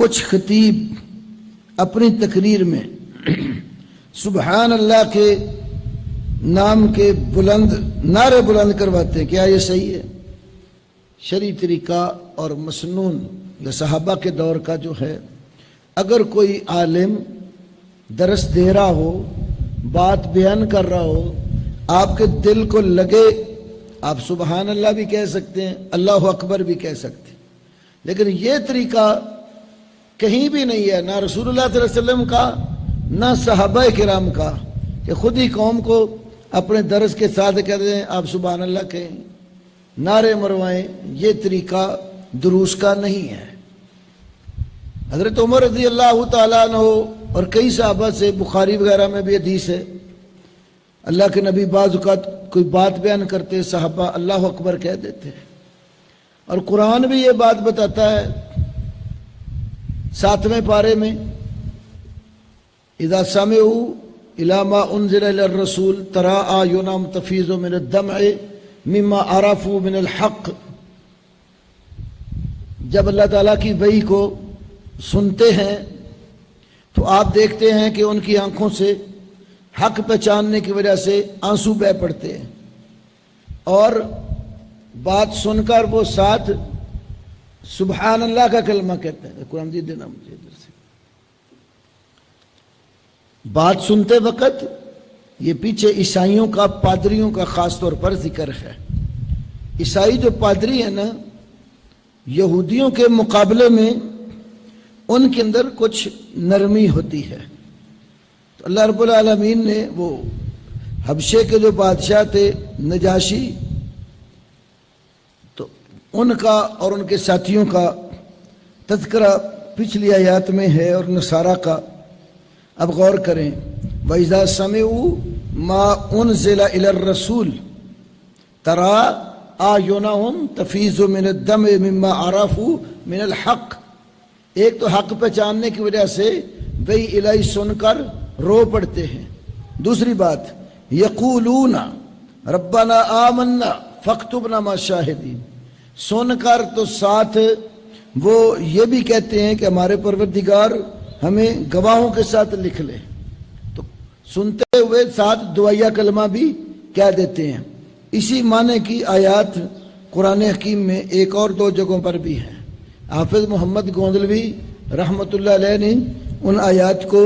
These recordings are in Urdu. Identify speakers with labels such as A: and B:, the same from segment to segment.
A: کچھ خطیب اپنی تقریر میں سبحان اللہ کے نام کے نعرے بلند کرواتے ہیں. کیا یہ صحیح ہے؟ شرعی طریقہ اور مسنون یا صحابہ کے دور کا جو ہے، اگر کوئی عالم درس دے رہا ہو، بات بیان کر رہا ہو، آپ کے دل کو لگے، آپ سبحان اللہ بھی کہہ سکتے ہیں، اللہ اکبر بھی کہہ سکتے ہیں. لیکن یہ طریقہ کہیں بھی نہیں ہے، نہ رسول اللہ صلی اللہ علیہ وسلم کا، نہ صحابہ کرام کا، کہ خود ہی قوم کو اپنے درس کے ساتھ کہتے ہیں آپ سبحان اللہ کہیں، نعرے مروائیں. یہ طریقہ دروس کا نہیں ہے. حضرت عمر رضی اللہ تعالیٰ عنہ اور کئی صحابہ سے، بخاری وغیرہ میں بھی حدیث ہے، اللہ کے نبی بعض اوقات کوئی بات بیان کرتے، صحابہ اللہ اکبر کہہ دیتے. اور قرآن بھی یہ بات بتاتا ہے 7ویں پارے میں، اذا سمعوا الی ما انزل الی الرسول تری اعینہم تفیض من الدمع مما عرفوا من الحق. جب اللہ تعالیٰ کی وحی کو سنتے ہیں تو آپ دیکھتے ہیں کہ ان کی آنکھوں سے حق پہچاننے کی وجہ سے آنسو بہہ پڑتے ہیں، اور بات سن کر وہ ساتھ سبحان اللہ کا کلمہ کہتے ہیں. قرآن دی دینا مجھے ادھر سے. بات سنتے وقت یہ پیچھے عیسائیوں کا، پادریوں کا خاص طور پر ذکر ہے. عیسائی جو پادری ہیں نا، یہودیوں کے مقابلے میں ان کے اندر کچھ نرمی ہوتی ہے. تو اللہ رب العالمین نے وہ حبشے کے جو بادشاہ تھے نجاشی، تو ان کا اور ان کے ساتھیوں کا تذکرہ پچھلی آیات میں ہے، اور نصارہ کا. اب غور کریں، وَإِذَا سَمِعُوا مَا أُنزِلَ إِلَى الرَّسُولِ تَرَىٰ أَعْيُنَهُمْ تَفِيضُ مِنَ الدَّمْعِ مِمَّا عَرَفُوا مِنَ الْحَقِّ. ایک تو حق پہچاننے کی وجہ سے وہی الہی سن کر رو پڑتے ہیں. دوسری بات، یقولون ربنا آمنا فاکتبنا مع الشاہدین. سن کر تو ساتھ وہ یہ بھی کہتے ہیں کہ ہمارے پروردگار ہمیں گواہوں کے ساتھ لکھ لے. تو سنتے ہوئے ساتھ دعائیہ کلمہ بھی کہہ دیتے ہیں. اسی معنی کی آیات قرآن حکیم میں ایک اور 2 جگہوں پر بھی ہیں. حافظ محمد گوندلوی رحمۃ اللہ علیہ نے ان آیات کو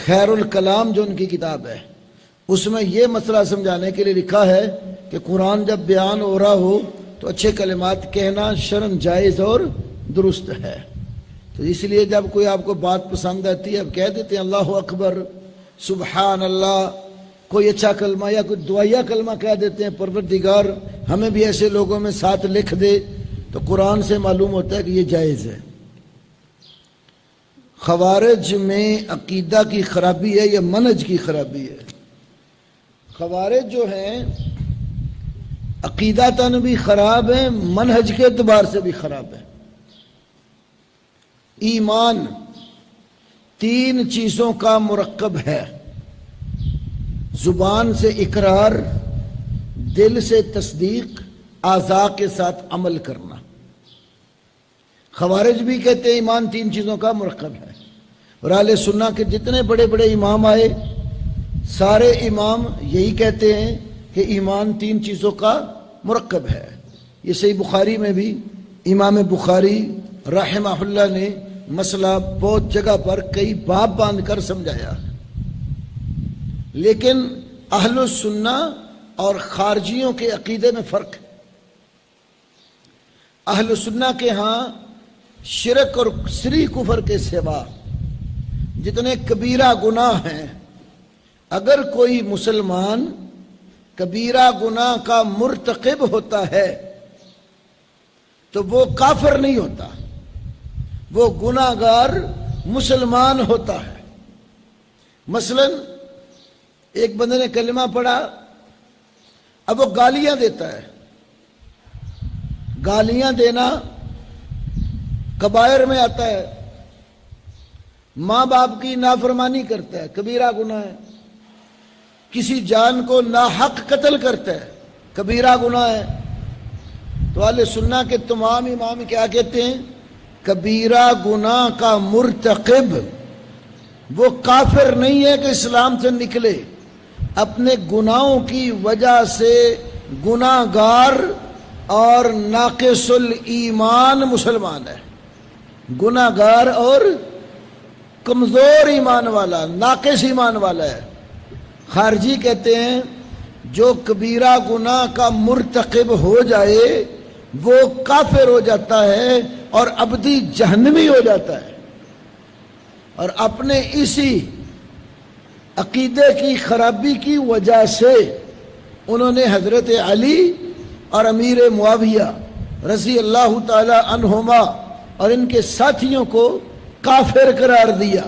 A: خیر الکلام جو ان کی کتاب ہے اس میں یہ مسئلہ سمجھانے کے لیے لکھا ہے کہ قرآن جب بیان ہو رہا ہو تو اچھے کلمات کہنا شرعاً جائز اور درست ہے. تو اس لیے جب کوئی آپ کو بات پسند آتی ہے، اب کہہ دیتے ہیں اللہ اکبر، سبحان اللہ، کوئی اچھا کلمہ یا کوئی دعائیہ کلمہ کہہ دیتے ہیں، پروردگار ہمیں بھی ایسے لوگوں میں ساتھ لکھ دے. تو قرآن سے معلوم ہوتا ہے کہ یہ جائز ہے. خوارج میں عقیدہ کی خرابی ہے یا منہج کی خرابی ہے؟ خوارج جو ہیں عقیدتاً بھی خراب ہیں، منہج کے اعتبار سے بھی خراب ہیں. ایمان 3 چیزوں کا مرکب ہے: زبان سے اقرار، دل سے تصدیق، اعضاء کے ساتھ عمل کرنا. خوارج بھی کہتے ہیں ایمان 3 چیزوں کا مرکب ہے. اور اہل سنت کے جتنے بڑے بڑے امام آئے، سارے امام یہی کہتے ہیں کہ ایمان 3 چیزوں کا مرکب ہے. یہ صحیح بخاری میں بھی امام بخاری رحمہ اللہ نے مسئلہ بہت جگہ پر کئی باب باندھ کر سمجھایا. لیکن اہل السنت اور خارجیوں کے عقیدے میں فرق ہے. اہل سنت کے ہاں شرک اور سری کفر کے سوا جتنے کبیرہ گناہ ہیں، اگر کوئی مسلمان کبیرہ گناہ کا مرتکب ہوتا ہے تو وہ کافر نہیں ہوتا، وہ گناہ گار مسلمان ہوتا ہے. مثلا ایک بندے نے کلمہ پڑھا، اب وہ گالیاں دیتا ہے. گالیاں دینا کبائر میں آتا ہے. ماں باپ کی نافرمانی کرتا ہے، کبیرہ گناہ ہے. کسی جان کو ناحق قتل کرتا ہے، کبیرہ گناہ ہے. تو اہل سنت کے تمام امام کیا کہتے ہیں؟ کبیرہ گناہ کا مرتکب وہ کافر نہیں ہے کہ اسلام سے نکلے، اپنے گناہوں کی وجہ سے گناہ گار اور ناقص الایمان مسلمان ہے، گناہ گار اور کمزور ایمان والا، ناقص ایمان والا ہے۔ خارجی کہتے ہیں جو کبیرہ گناہ کا مرتکب ہو جائے وہ کافر ہو جاتا ہے اور ابدی جہنمی ہو جاتا ہے، اور اپنے اسی عقیدے کی خرابی کی وجہ سے انہوں نے حضرت علی اور امیر معاویہ رضی اللہ تعالی عنہما اور ان کے ساتھیوں کو کافر قرار دیا۔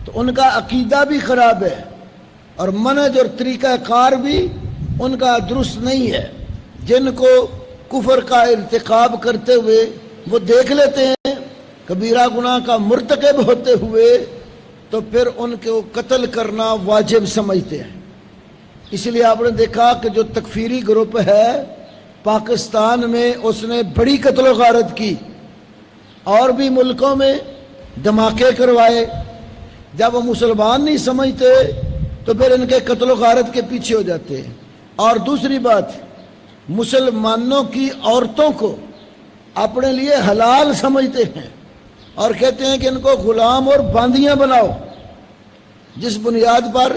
A: تو ان کا عقیدہ بھی خراب ہے اور منہج اور طریقہ کار بھی ان کا درست نہیں ہے۔ جن کو کفر کا ارتکاب کرتے ہوئے وہ دیکھ لیتے ہیں کبیرہ گناہ کا مرتکب ہوتے ہوئے، تو پھر ان کو قتل کرنا واجب سمجھتے ہیں۔ اس لیے آپ نے دیکھا کہ جو تکفیری گروپ ہے پاکستان میں اس نے بڑی قتل و غارت کی، اور بھی ملکوں میں دھماکے کروائے۔ جب وہ مسلمان نہیں سمجھتے تو پھر ان کے قتل و غارت کے پیچھے ہو جاتے ہیں۔ اور دوسری بات، مسلمانوں کی عورتوں کو اپنے لیے حلال سمجھتے ہیں اور کہتے ہیں کہ ان کو غلام اور باندیاں بناؤ، جس بنیاد پر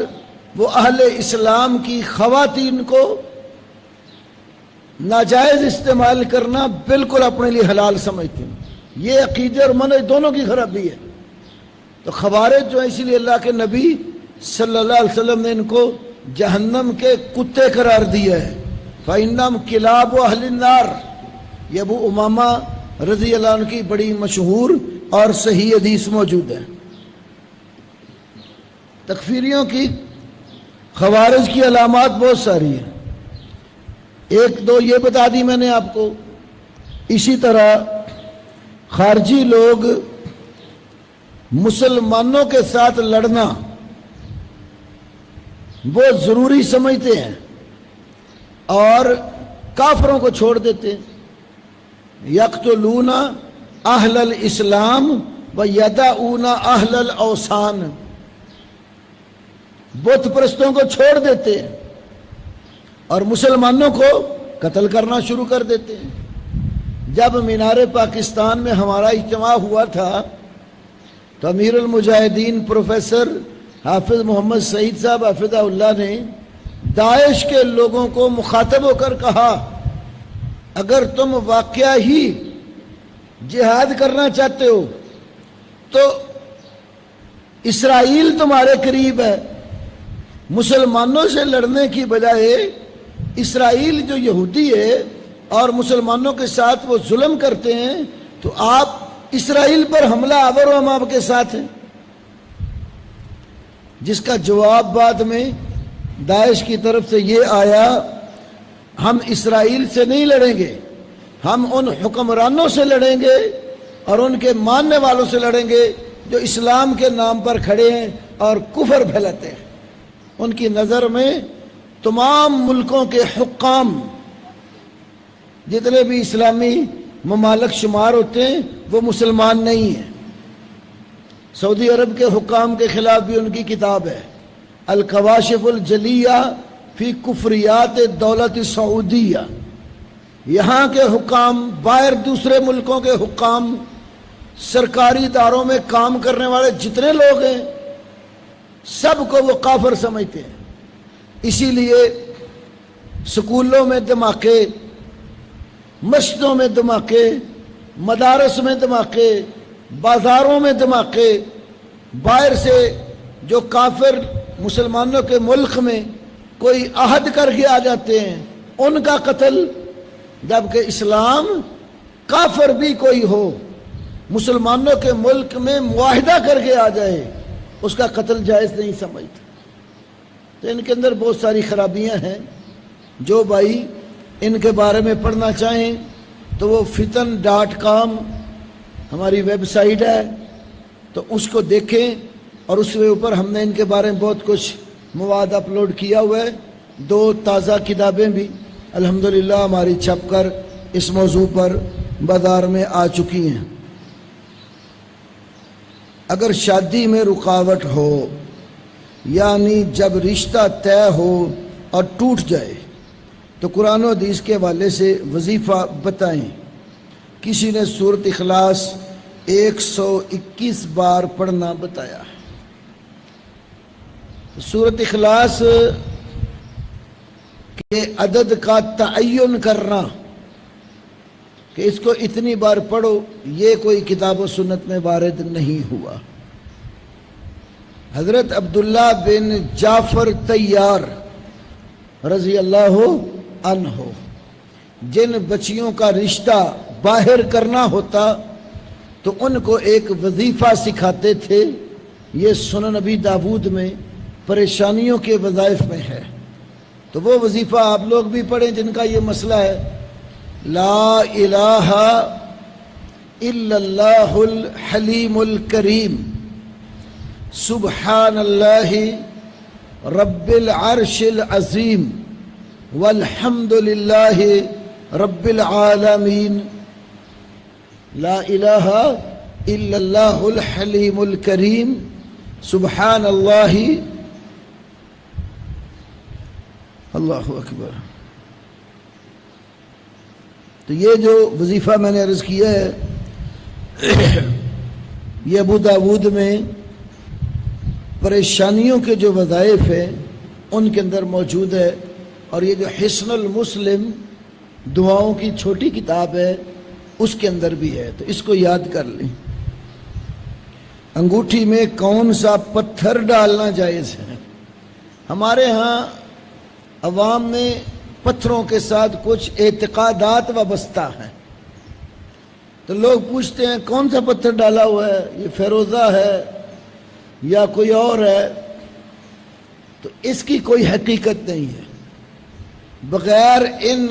A: وہ اہل اسلام کی خواتین کو ناجائز استعمال کرنا بالکل اپنے لیے حلال سمجھتے ہیں۔ یہ عقیدے اور منہج دونوں کی خرابی ہے۔ تو خوارج جو ہے، اسی لیے اللہ کے نبی صلی اللہ علیہ وسلم نے ان کو جہنم کے کتے قرار دیا ہے۔ فَإِنَّهُمْ كِلَابُ أَهْلِ النَّارِ، یہ ابو امامہ رضی اللہ عنہ کی بڑی مشہور اور صحیح حدیث موجود ہے۔ تکفیریوں کی، خوارج کی علامات بہت ساری ہیں، ایک دو یہ بتا دی میں نے آپ کو۔ اسی طرح خارجی لوگ مسلمانوں کے ساتھ لڑنا وہ ضروری سمجھتے ہیں اور کافروں کو چھوڑ دیتے ہیں۔ یقتلون اہل الاسلام و یدعون اہل الاوثان، بت پرستوں کو چھوڑ دیتے ہیں اور مسلمانوں کو قتل کرنا شروع کر دیتے ہیں۔ جب مینار پاکستان میں ہمارا اجتماع ہوا تھا تو امیر المجاہدین پروفیسر حافظ محمد سعید صاحب حافظہ اللہ نے داعش کے لوگوں کو مخاطب ہو کر کہا، اگر تم واقعہ ہی جہاد کرنا چاہتے ہو تو اسرائیل تمہارے قریب ہے، مسلمانوں سے لڑنے کی بجائے اسرائیل جو یہودی ہے اور مسلمانوں کے ساتھ وہ ظلم کرتے ہیں، تو آپ اسرائیل پر حملہ آور و ہم آپ کے ساتھ ہیں۔ جس کا جواب بعد میں داعش کی طرف سے یہ آیا، ہم اسرائیل سے نہیں لڑیں گے، ہم ان حکمرانوں سے لڑیں گے اور ان کے ماننے والوں سے لڑیں گے جو اسلام کے نام پر کھڑے ہیں اور کفر پھیلاتے ہیں۔ ان کی نظر میں تمام ملکوں کے حکام جتنے بھی اسلامی ممالک شمار ہوتے ہیں وہ مسلمان نہیں ہیں۔ سعودی عرب کے حکام کے خلاف بھی ان کی کتاب ہے، الکواشف الجلیہ فی کفریات دولت سعودیہ۔ یہاں کے حکام، باہر دوسرے ملکوں کے حکام، سرکاری اداروں میں کام کرنے والے جتنے لوگ ہیں سب کو وہ کافر سمجھتے ہیں۔ اسی لیے سکولوں میں دھماکے، مسجدوں میں دھماکے، مدارس میں دھماکے، بازاروں میں دھماکے، باہر سے جو کافر مسلمانوں کے ملک میں کوئی عہد کر کے آ جاتے ہیں ان کا قتل، جبکہ اسلام کافر بھی کوئی ہو مسلمانوں کے ملک میں معاہدہ کر کے آ جائے اس کا قتل جائز نہیں سمجھتا۔ تو ان کے اندر بہت ساری خرابیاں ہیں، جو بھائی ان کے بارے میں پڑھنا چاہیں تو وہ فتن.com ہماری ویب سائٹ ہے، تو اس کو دیکھیں، اور اس کے اوپر ہم نے ان کے بارے میں بہت کچھ مواد اپلوڈ کیا ہوا ہے۔ 2 تازہ کتابیں بھی الحمدللہ ہماری چھپ کر اس موضوع پر بازار میں آ چکی ہیں۔ اگر شادی میں رکاوٹ ہو، یعنی جب رشتہ طے ہو اور ٹوٹ جائے، تو قرآن و حدیث کے حوالے سے وظیفہ بتائیں۔ کسی نے سورۃ اخلاص 121 بار پڑھنا بتایا۔ سورۃ اخلاص کے عدد کا تعین کرنا کہ اس کو اتنی بار پڑھو، یہ کوئی کتاب و سنت میں وارد نہیں ہوا۔ حضرت عبداللہ بن جعفر طیار رضی اللہ عنہ جن بچیوں کا رشتہ باہر کرنا ہوتا تو ان کو ایک وظیفہ سکھاتے تھے۔ یہ سنن نبی داود میں پریشانیوں کے وظائف میں ہے، تو وہ وظیفہ آپ لوگ بھی پڑھیں جن کا یہ مسئلہ ہے۔ لا الہ الا اللہ الحلیم الکریم، سبحان اللہ رب العرش العظیم، والحمد للہ رب العالمین۔ لا الہ الا اللہ الحلیم الکریم، سبحان اللہ، اللہ اکبر۔ تو یہ جو وظیفہ میں نے عرض کیا ہے، یہ ابو داود میں پریشانیوں کے جو وظائف ہیں ان کے اندر موجود ہے، اور یہ جو حصن المسلم دعاؤں کی چھوٹی کتاب ہے اس کے اندر بھی ہے، تو اس کو یاد کر لیں۔ انگوٹھی میں کون سا پتھر ڈالنا جائز ہے؟ ہمارے ہاں عوام میں پتھروں کے ساتھ کچھ اعتقادات وابستہ ہیں، تو لوگ پوچھتے ہیں کون سا پتھر ڈالا ہوا ہے، یہ فیروزہ ہے یا کوئی اور ہے؟ تو اس کی کوئی حقیقت نہیں ہے۔ بغیر ان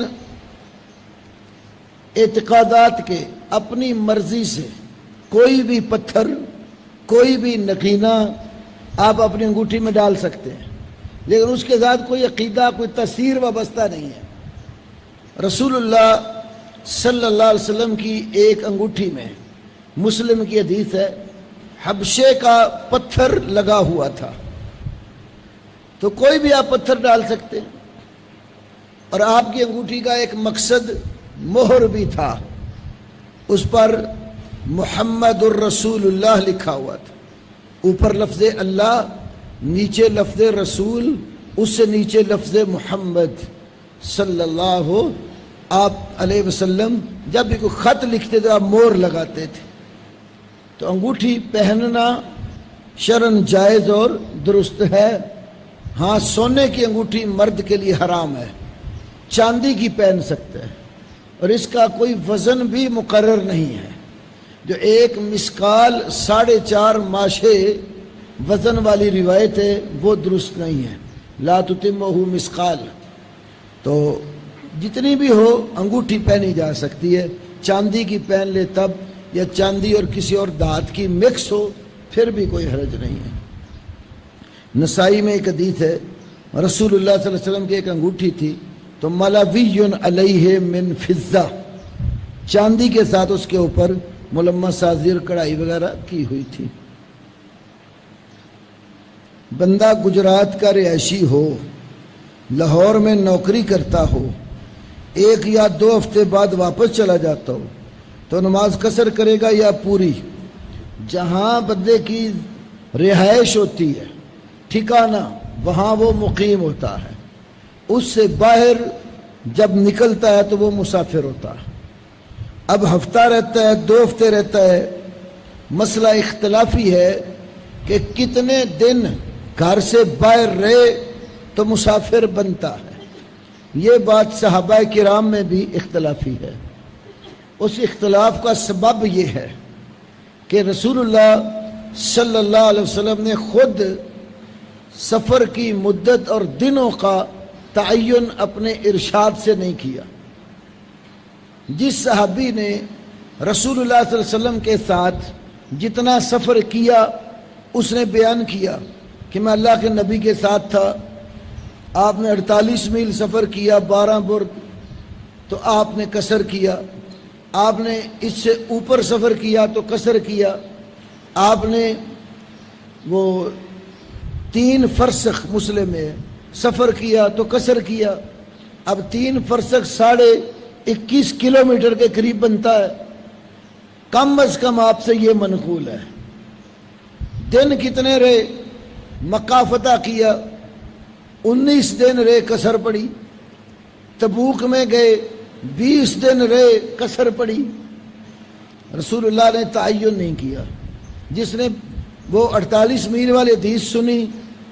A: اعتقادات کے اپنی مرضی سے کوئی بھی پتھر، کوئی بھی نقینہ آپ اپنی انگوٹھی میں ڈال سکتے ہیں، لیکن اس کے ساتھ کوئی عقیدہ، کوئی تاثیر وابستہ نہیں ہے۔ رسول اللہ صلی اللہ علیہ وسلم کی ایک انگوٹھی میں مسلم کی حدیث ہے، حبشے کا پتھر لگا ہوا تھا، تو کوئی بھی آپ پتھر ڈال سکتے ہیں۔ اور آپ کی انگوٹھی کا ایک مقصد مہر بھی تھا، اس پر محمد الرسول اللہ لکھا ہوا تھا، اوپر لفظ اللہ، نیچے لفظ رسول، اس سے نیچے لفظ محمد صلی اللہ علیہ وسلم۔ جب بھی کوئی خط لکھتے تھے آپ مہر لگاتے تھے۔ تو انگوٹھی پہننا شرعاً جائز اور درست ہے۔ ہاں، سونے کی انگوٹھی مرد کے لیے حرام ہے، چاندی کی پہن سکتے ہیں، اور اس کا کوئی وزن بھی مقرر نہیں ہے۔ جو ایک مسکال 4.5 ماشے وزن والی روایت ہے وہ درست نہیں ہے، لا تتمہ مسکال۔ تو جتنی بھی ہو انگوٹھی پہنی جا سکتی ہے، چاندی کی پہن لے تب، یا چاندی اور کسی اور دھات کی مکس ہو پھر بھی کوئی حرج نہیں ہے۔ نسائی میں ایک حدیث ہے، رسول اللہ صلی اللہ علیہ وسلم کی ایک انگوٹھی تھی، تو ملوی علیہ من فضہ، چاندی کے ساتھ اس کے اوپر ملمس سازی اور کڑھائی وغیرہ کی ہوئی تھی۔ بندہ گجرات کا رہائشی ہو، لاہور میں نوکری کرتا ہو، 1 یا 2 ہفتے بعد واپس چلا جاتا ہو، تو نماز قصر کرے گا یا پوری؟ جہاں بندے کی رہائش ہوتی ہے، ٹھکانہ، وہاں وہ مقیم ہوتا ہے، اس سے باہر جب نکلتا ہے تو وہ مسافر ہوتا ہے۔ اب ہفتہ رہتا ہے، 2 ہفتے رہتا ہے، مسئلہ اختلافی ہے کہ کتنے دن گھر سے باہر رہے تو مسافر بنتا ہے۔ یہ بات صحابہ کرام میں بھی اختلافی ہے۔ اس اختلاف کا سبب یہ ہے کہ رسول اللہ صلی اللہ علیہ وسلم نے خود سفر کی مدت اور دنوں کا تعین اپنے ارشاد سے نہیں کیا۔ جس صحابی نے رسول اللہ صلی اللہ علیہ وسلم کے ساتھ جتنا سفر کیا اس نے بیان کیا کہ میں اللہ کے نبی کے ساتھ تھا، آپ نے 48 میل سفر کیا، 12 برد، تو آپ نے قصر کیا۔ آپ نے اس سے اوپر سفر کیا تو قصر کیا، آپ نے وہ 3 فرسخ مسلم میں سفر کیا تو قصر کیا۔ اب 3 فرسخ 21.5 کلومیٹر کے قریب بنتا ہے، کم از کم آپ سے یہ منقول ہے۔ دن کتنے رہے؟ مکہ فتح کیا 19 دن رہے، قصر پڑی۔ تبوک میں گئے 20 دن رہے، قصر پڑی۔ رسول اللہ نے تعین نہیں کیا۔ جس نے وہ 48 میل والی حدیث سنی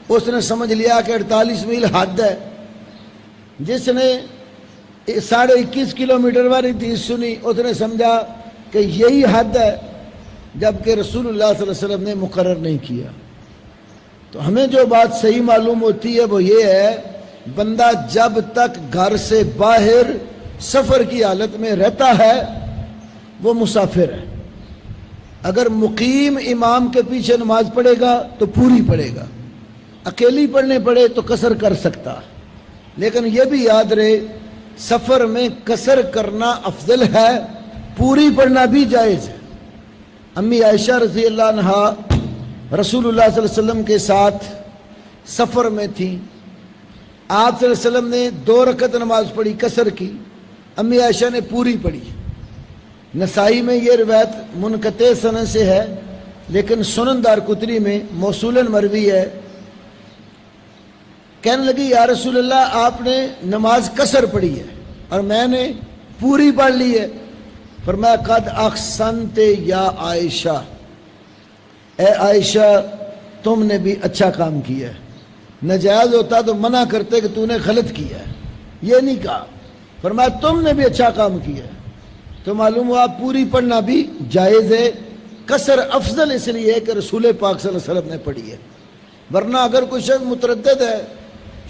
A: اس نے سمجھ لیا کہ 48 میل حد ہے۔ جس نے 21.5 کلومیٹر والی حدیث سنی اس نے سمجھا کہ یہی حد ہے، جبکہ رسول اللہ صلی اللہ علیہ وسلم نے مقرر نہیں کیا۔ تو ہمیں جو بات صحیح معلوم ہوتی ہے وہ یہ ہے، بندہ جب تک گھر سے باہر سفر کی حالت میں رہتا ہے وہ مسافر ہے۔ اگر مقیم امام کے پیچھے نماز پڑھے گا تو پوری پڑھے گا، اکیلی پڑھنے پڑے تو قصر کر سکتا۔ لیکن یہ بھی یاد رہے سفر میں قصر کرنا افضل ہے، پوری پڑھنا بھی جائز ہے۔ امی عائشہ رضی اللہ عنہا رسول اللہ صلی اللہ علیہ وسلم کے ساتھ سفر میں تھیں، آپ صلی اللہ علیہ وسلم نے 2 رکعت نماز پڑھی قصر کی، امی عائشہ نے پوری پڑھی۔ نسائی میں یہ روایت منقطع سند سے ہے، لیکن سنن دارقطنی میں موصولاً مروی ہے۔ کہنے لگی یا رسول اللہ آپ نے نماز قصر پڑھی ہے اور میں نے پوری پڑھ لی ہے۔ فرمایا قد احسنت یا عائشہ، اے عائشہ تم نے بھی اچھا کام کیا ہے۔ ناجائز ہوتا تو منع کرتے کہ تو نے غلط کیا ہے، یہ نہیں کہا، فرمایا تم نے بھی اچھا کام کیا ہے۔ تو معلوم ہوا پوری پڑھنا بھی جائز ہے، قصر افضل اس لیے ہے کہ رسول پاک صلی اللہ علیہ وسلم نے پڑھی ہے۔ ورنہ اگر کوئی شخص متردد ہے،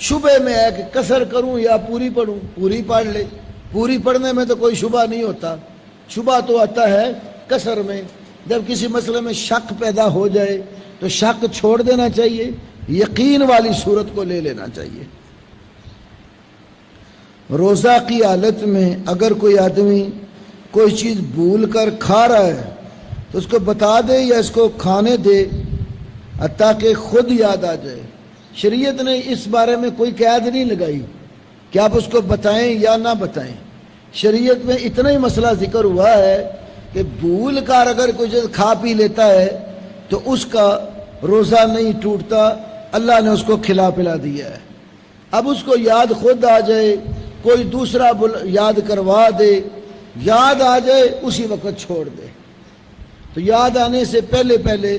A: شبہ میں ہے کہ قصر کروں یا پوری پڑھوں، پوری پڑھ لے۔ پوری پڑھنے میں تو کوئی شبہ نہیں ہوتا، شبہ تو آتا ہے قصر میں۔ جب کسی مسئلے میں شک پیدا ہو جائے تو شک چھوڑ دینا چاہیے، یقین والی صورت کو لے لینا چاہیے۔ روزہ کی حالت میں اگر کوئی آدمی کوئی چیز بھول کر کھا رہا ہے تو اس کو بتا دے یا اس کو کھانے دے تاکہ خود یاد آ جائے۔ شریعت نے اس بارے میں کوئی قید نہیں لگائی کہ آپ اس کو بتائیں یا نہ بتائیں۔ شریعت میں اتنا ہی مسئلہ ذکر ہوا ہے کہ بھول کر اگر کوئی چیز کھا پی لیتا ہے تو اس کا روزہ نہیں ٹوٹتا، اللہ نے اس کو کھلا پلا دیا ہے۔ اب اس کو یاد خود آ جائے، کوئی دوسرا یاد کروا دے، یاد آ جائے اسی وقت چھوڑ دے۔ تو یاد آنے سے پہلے پہلے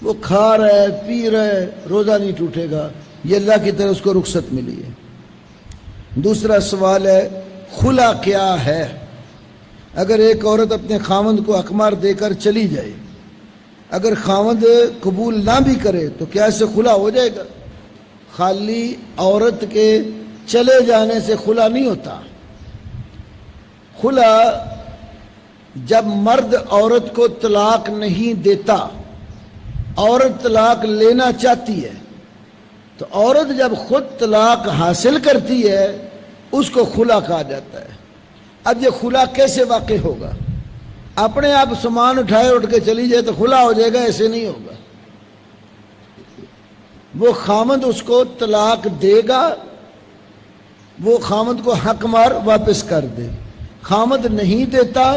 A: وہ کھا رہا ہے، پی رہا ہے، روزہ نہیں ٹوٹے گا، یہ اللہ کی طرف اس کو رخصت ملی ہے۔ دوسرا سوال ہے خلا کیا ہے؟ اگر ایک عورت اپنے خاوند کو اقمار دے کر چلی جائے، اگر خاوند قبول نہ بھی کرے تو کیا اسے خلا ہو جائے گا؟ خالی عورت کے چلے جانے سے خلا نہیں ہوتا۔ خلا جب مرد عورت کو طلاق نہیں دیتا، عورت طلاق لینا چاہتی ہے، تو عورت جب خود طلاق حاصل کرتی ہے اس کو خلا کہا جاتا ہے۔ اب یہ خلا کیسے واقع ہوگا؟ اپنے آپ سامان اٹھائے اٹھ کے چلی جائے تو خلا ہو جائے گا؟ ایسے نہیں ہوگا۔ وہ خامند اس کو طلاق دے گا، وہ خامند کو حق مار واپس کر دے۔ خامند نہیں دیتا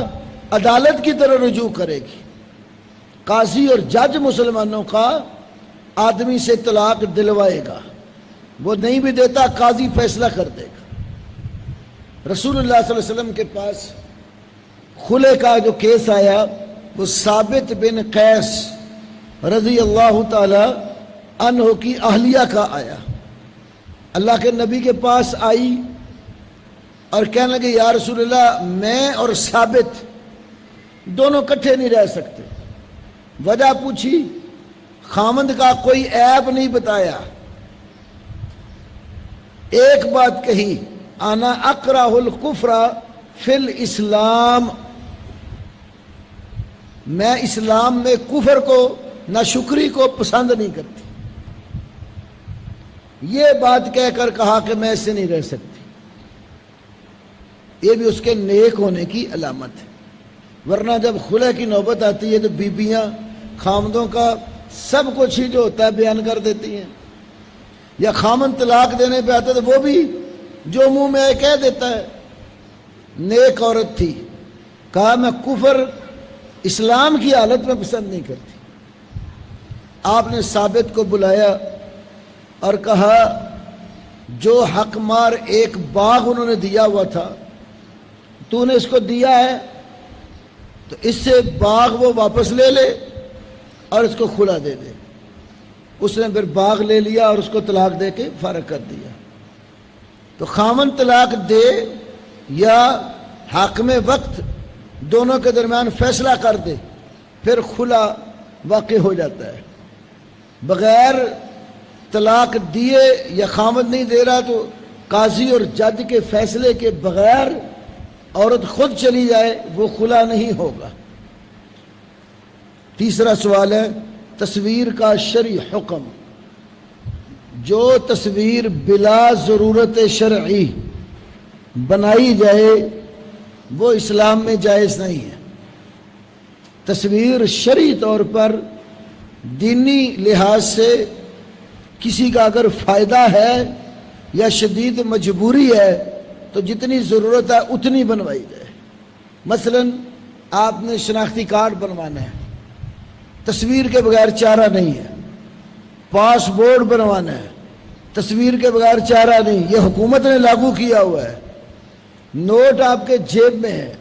A: عدالت کی طرف رجوع کرے گی، قاضی اور جج مسلمانوں کا آدمی سے طلاق دلوائے گا، وہ نہیں بھی دیتا قاضی فیصلہ کر دے گا۔ رسول اللہ صلی اللہ علیہ وسلم کے پاس خلے کا جو کیس آیا وہ ثابت بن قیس رضی اللہ تعالی عنہ کی اہلیہ کا آیا۔ اللہ کے نبی کے پاس آئی اور کہنے لگے یا رسول اللہ میں اور ثابت دونوں کٹھے نہیں رہ سکتے۔ وجہ پوچھی، خامند کا کوئی عیب نہیں بتایا، ایک بات کہی انا اکرہ الکفر فی الاسلام، میں اسلام میں کفر کو ناشکری کو پسند نہیں کرتی۔ یہ بات کہہ کر کہا کہ میں اس سے نہیں رہ سکتی۔ یہ بھی اس کے نیک ہونے کی علامت ہے۔ ورنہ جب خلع کی نوبت آتی ہے تو بیبیاں خامدوں کا سب کچھ ہی جو ہوتا ہے بیان کر دیتی ہیں، یا خامن طلاق دینے پہ آتا ہے تو وہ بھی جو منہ میں آئے کہہ دیتا ہے۔ نیک عورت تھی، کہا میں کفر اسلام کی حالت میں پسند نہیں کرتی۔ آپ نے ثابت کو بلایا اور کہا جو حق مار ایک باغ انہوں نے دیا ہوا تھا تو نے اس کو دیا ہے تو اس سے باغ وہ واپس لے لے اور اس کو خلا دے دے۔ اس نے پھر باغ لے لیا اور اس کو طلاق دے کے فارغ کر دیا۔ تو خامن طلاق دے یا حاکم وقت دونوں کے درمیان فیصلہ کر دے، پھر خلا واقع ہو جاتا ہے۔ بغیر طلاق دیے یا خامن نہیں دے رہا تو قاضی اور جج کے فیصلے کے بغیر عورت خود چلی جائے وہ خلا نہیں ہوگا۔ تیسرا سوال ہے تصویر کا شرعی حکم۔ جو تصویر بلا ضرورت شرعی بنائی جائے وہ اسلام میں جائز نہیں ہے۔ تصویر شرعی طور پر دینی لحاظ سے کسی کا اگر فائدہ ہے یا شدید مجبوری ہے تو جتنی ضرورت ہے اتنی بنوائی جائے۔ مثلا آپ نے شناختی کارڈ بنوانا ہے، تصویر کے بغیر چارہ نہیں ہے۔ پاسپورٹ بنوانا ہے، تصویر کے بغیر چارہ نہیں، یہ حکومت نے لاگو کیا ہوا ہے۔ نوٹ آپ کے جیب میں ہے،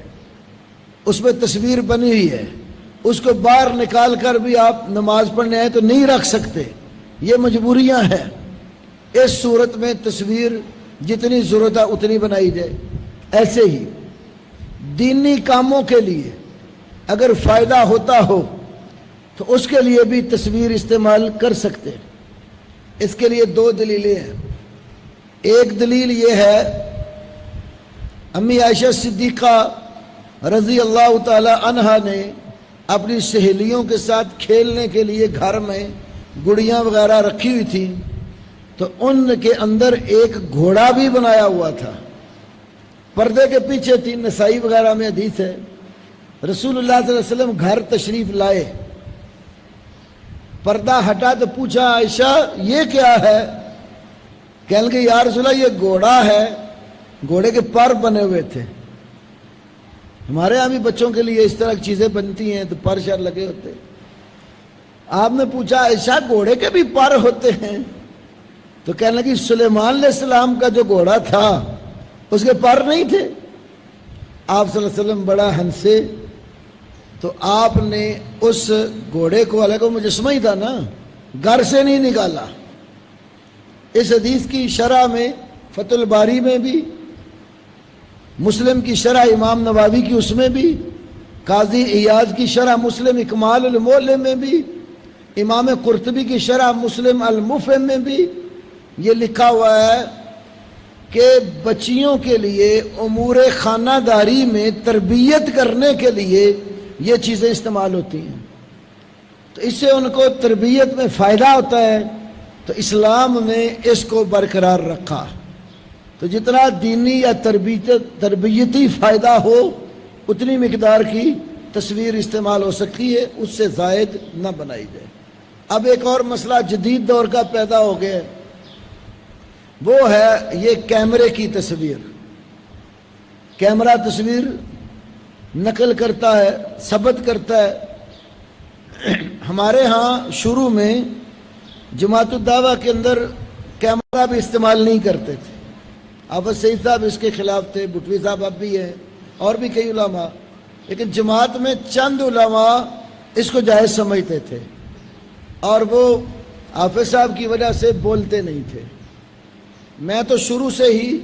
A: اس میں تصویر بنی ہوئی ہے، اس کو باہر نکال کر بھی آپ نماز پڑھنے آئے تو نہیں رکھ سکتے، یہ مجبوریاں ہیں۔ اس صورت میں تصویر جتنی ضرورت ہے اتنی بنائی جائے۔ ایسے ہی دینی کاموں کے لیے اگر فائدہ ہوتا ہو تو اس کے لیے بھی تصویر استعمال کر سکتے ہیں۔ اس کے لیے دو دلیلیں ہیں۔ ایک دلیل یہ ہے امی عائشہ صدیقہ رضی اللہ تعالی عنہا نے اپنی سہیلیوں کے ساتھ کھیلنے کے لیے گھر میں گڑیاں وغیرہ رکھی ہوئی تھیں تو ان کے اندر ایک گھوڑا بھی بنایا ہوا تھا، پردے کے پیچھے تھی، نسائی وغیرہ میں حدیث ہے۔ رسول اللہ صلی اللہ علیہ وسلم گھر تشریف لائے، پردہ ہٹا تو پوچھا عائشہ یہ کیا ہے؟ کہنے لگے یا رسول اللہ یہ گھوڑا ہے، گھوڑے کے پر بنے ہوئے تھے۔ ہمارے یہاں بھی بچوں کے لیے اس طرح کی چیزیں بنتی ہیں تو پر شر لگے ہوتے۔ آپ نے پوچھا عائشہ گھوڑے کے بھی پر ہوتے ہیں؟ تو کہنے لگی سلیمان علیہ السلام کا جو گھوڑا تھا اس کے پر نہیں تھے؟ آپ صلی اللہ علیہ وسلم بڑا ہنسے تو آپ نے اس گھوڑے کو، حالانکہ مجسمہ ہی تھا نا، گھر سے نہیں نکالا۔ اس حدیث کی شرح میں فتح الباری میں بھی، مسلم کی شرح امام نووی کی اس میں بھی، قاضی ایاز کی شرح مسلم اکمال المعلم میں بھی، امام قرطبی کی شرح مسلم المفہم میں بھی یہ لکھا ہوا ہے کہ بچیوں کے لیے امور خانہ داری میں تربیت کرنے کے لیے یہ چیزیں استعمال ہوتی ہیں، تو اس سے ان کو تربیت میں فائدہ ہوتا ہے، تو اسلام نے اس کو برقرار رکھا۔ تو جتنا دینی یا تربیتی فائدہ ہو اتنی مقدار کی تصویر استعمال ہو سکتی ہے، اس سے زائد نہ بنائی جائے۔ اب ایک اور مسئلہ جدید دور کا پیدا ہو گیا، وہ ہے یہ کیمرے کی تصویر۔ کیمرہ تصویر نقل کرتا ہے، ثبت کرتا ہے۔ ہمارے ہاں شروع میں جماعت الدعوہ کے اندر کیمرہ بھی استعمال نہیں کرتے تھے۔ حافظ سعید صاحب اس کے خلاف تھے، بٹوی صاحب اب بھی ہیں، اور بھی کئی علماء، لیکن جماعت میں چند علماء اس کو جائز سمجھتے تھے اور وہ حافظ صاحب کی وجہ سے بولتے نہیں تھے۔ میں تو شروع سے ہی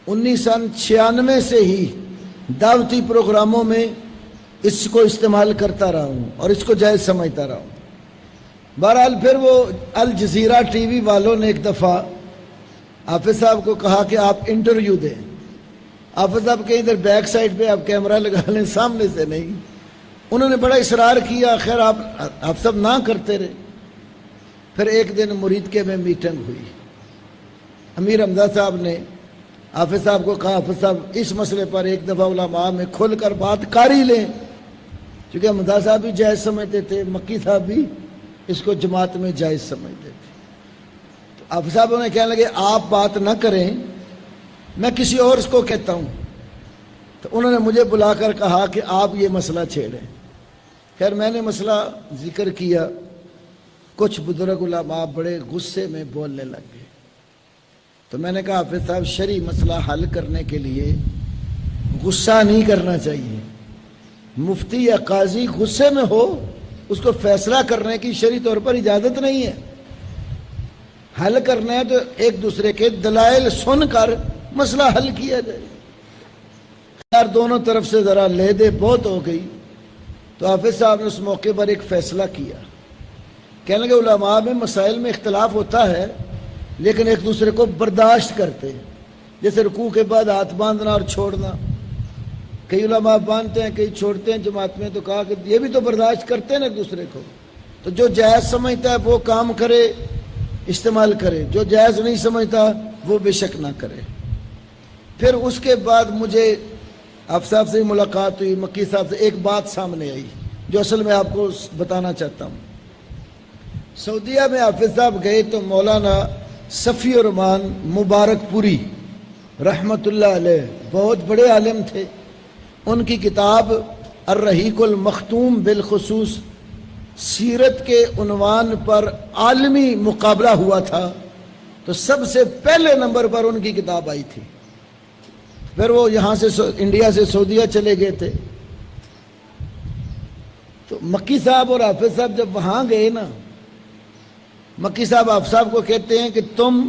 A: 1996 سے ہی دعوتی پروگراموں میں اس کو استعمال کرتا رہا ہوں اور اس کو جائز سمجھتا رہا ہوں۔ بہرحال پھر وہ الجزیرہ ٹی وی والوں نے ایک دفعہ حافظ صاحب کو کہا کہ آپ انٹرویو دیں۔ حافظ صاحب کہیں ادھر بیک سائڈ پہ آپ کیمرہ لگا لیں، سامنے سے نہیں۔ انہوں نے بڑا اصرار کیا، خیر آپ سب نہ کرتے رہے۔ پھر ایک دن مرید کے میں میٹنگ ہوئی، امیر حمزہ صاحب نے حافظ صاحب کو کہا حافظ صاحب اس مسئلے پر ایک دفعہ علماء میں کھل کر بات کر ہی لیں، چونکہ حمزہ صاحب بھی جائز سمجھتے تھے، مکی صاحب بھی اس کو جماعت میں جائز سمجھتے تھے۔ تو حافظ صاحب انہیں کہنے لگے آپ بات نہ کریں، میں کسی اور اس کو کہتا ہوں۔ تو انہوں نے مجھے بلا کر کہا کہ آپ یہ مسئلہ چھیڑیں۔ خیر میں نے مسئلہ ذکر کیا، کچھ بزرگ علماء بڑے غصے میں بولنے لگ گئے۔ تو میں نے کہا حافظ صاحب شرعی مسئلہ حل کرنے کے لیے غصہ نہیں کرنا چاہیے، مفتی یا قاضی غصے میں ہو اس کو فیصلہ کرنے کی شرعی طور پر اجازت نہیں ہے، حل کرنا ہے تو ایک دوسرے کے دلائل سن کر مسئلہ حل کیا جائے۔ خیر دونوں طرف سے ذرا لے دے بہت ہو گئی، تو حافظ صاحب نے اس موقع پر ایک فیصلہ کیا، کہنے لگے علماء میں مسائل میں اختلاف ہوتا ہے لیکن ایک دوسرے کو برداشت کرتے، جیسے رکوع کے بعد ہاتھ باندھنا اور چھوڑنا، کئی علماء باندھتے ہیں کئی چھوڑتے ہیں جماعت میں، تو کہا کہ یہ بھی تو برداشت کرتے ہیں نا ایک دوسرے کو، تو جو جائز سمجھتا ہے وہ کام کرے استعمال کرے، جو جائز نہیں سمجھتا وہ بے شک نہ کرے۔ پھر اس کے بعد مجھے حافظ صاحب سے ملاقات ہوئی، مکی صاحب سے، ایک بات سامنے آئی جو اصل میں آپ کو بتانا چاہتا ہوں۔ سعودیہ میں حافظ صاحب گئے تو مولانا صفی الرحمان مبارک پوری رحمۃ اللہ علیہ بہت بڑے عالم تھے، ان کی کتاب الرحیق المختوم بالخصوص سیرت کے عنوان پر عالمی مقابلہ ہوا تھا، تو سب سے پہلے نمبر پر ان کی کتاب آئی تھی۔ پھر وہ یہاں سے انڈیا سے سعودیہ چلے گئے تھے، تو مکی صاحب اور حافظ صاحب جب وہاں گئے نا، مکی صاحب حافظ صاحب کو کہتے ہیں کہ تم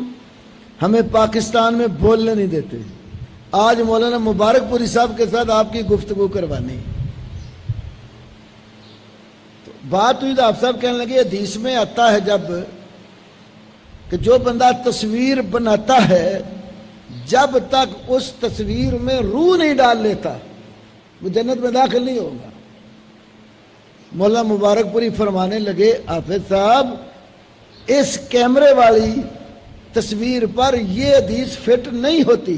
A: ہمیں پاکستان میں بولنے نہیں دیتے، آج مولانا مبارک پوری صاحب کے ساتھ آپ کی گفتگو کروانی۔ تو بات ہوئی تو حافظ صاحب کہنے لگے حدیث میں آتا ہے جب کہ جو بندہ تصویر بناتا ہے جب تک اس تصویر میں روح نہیں ڈال لیتا وہ جنت میں داخل نہیں ہوگا۔ مولانا مبارک پوری فرمانے لگے حافظ صاحب اس کیمرے والی تصویر پر یہ حدیث فٹ نہیں ہوتی۔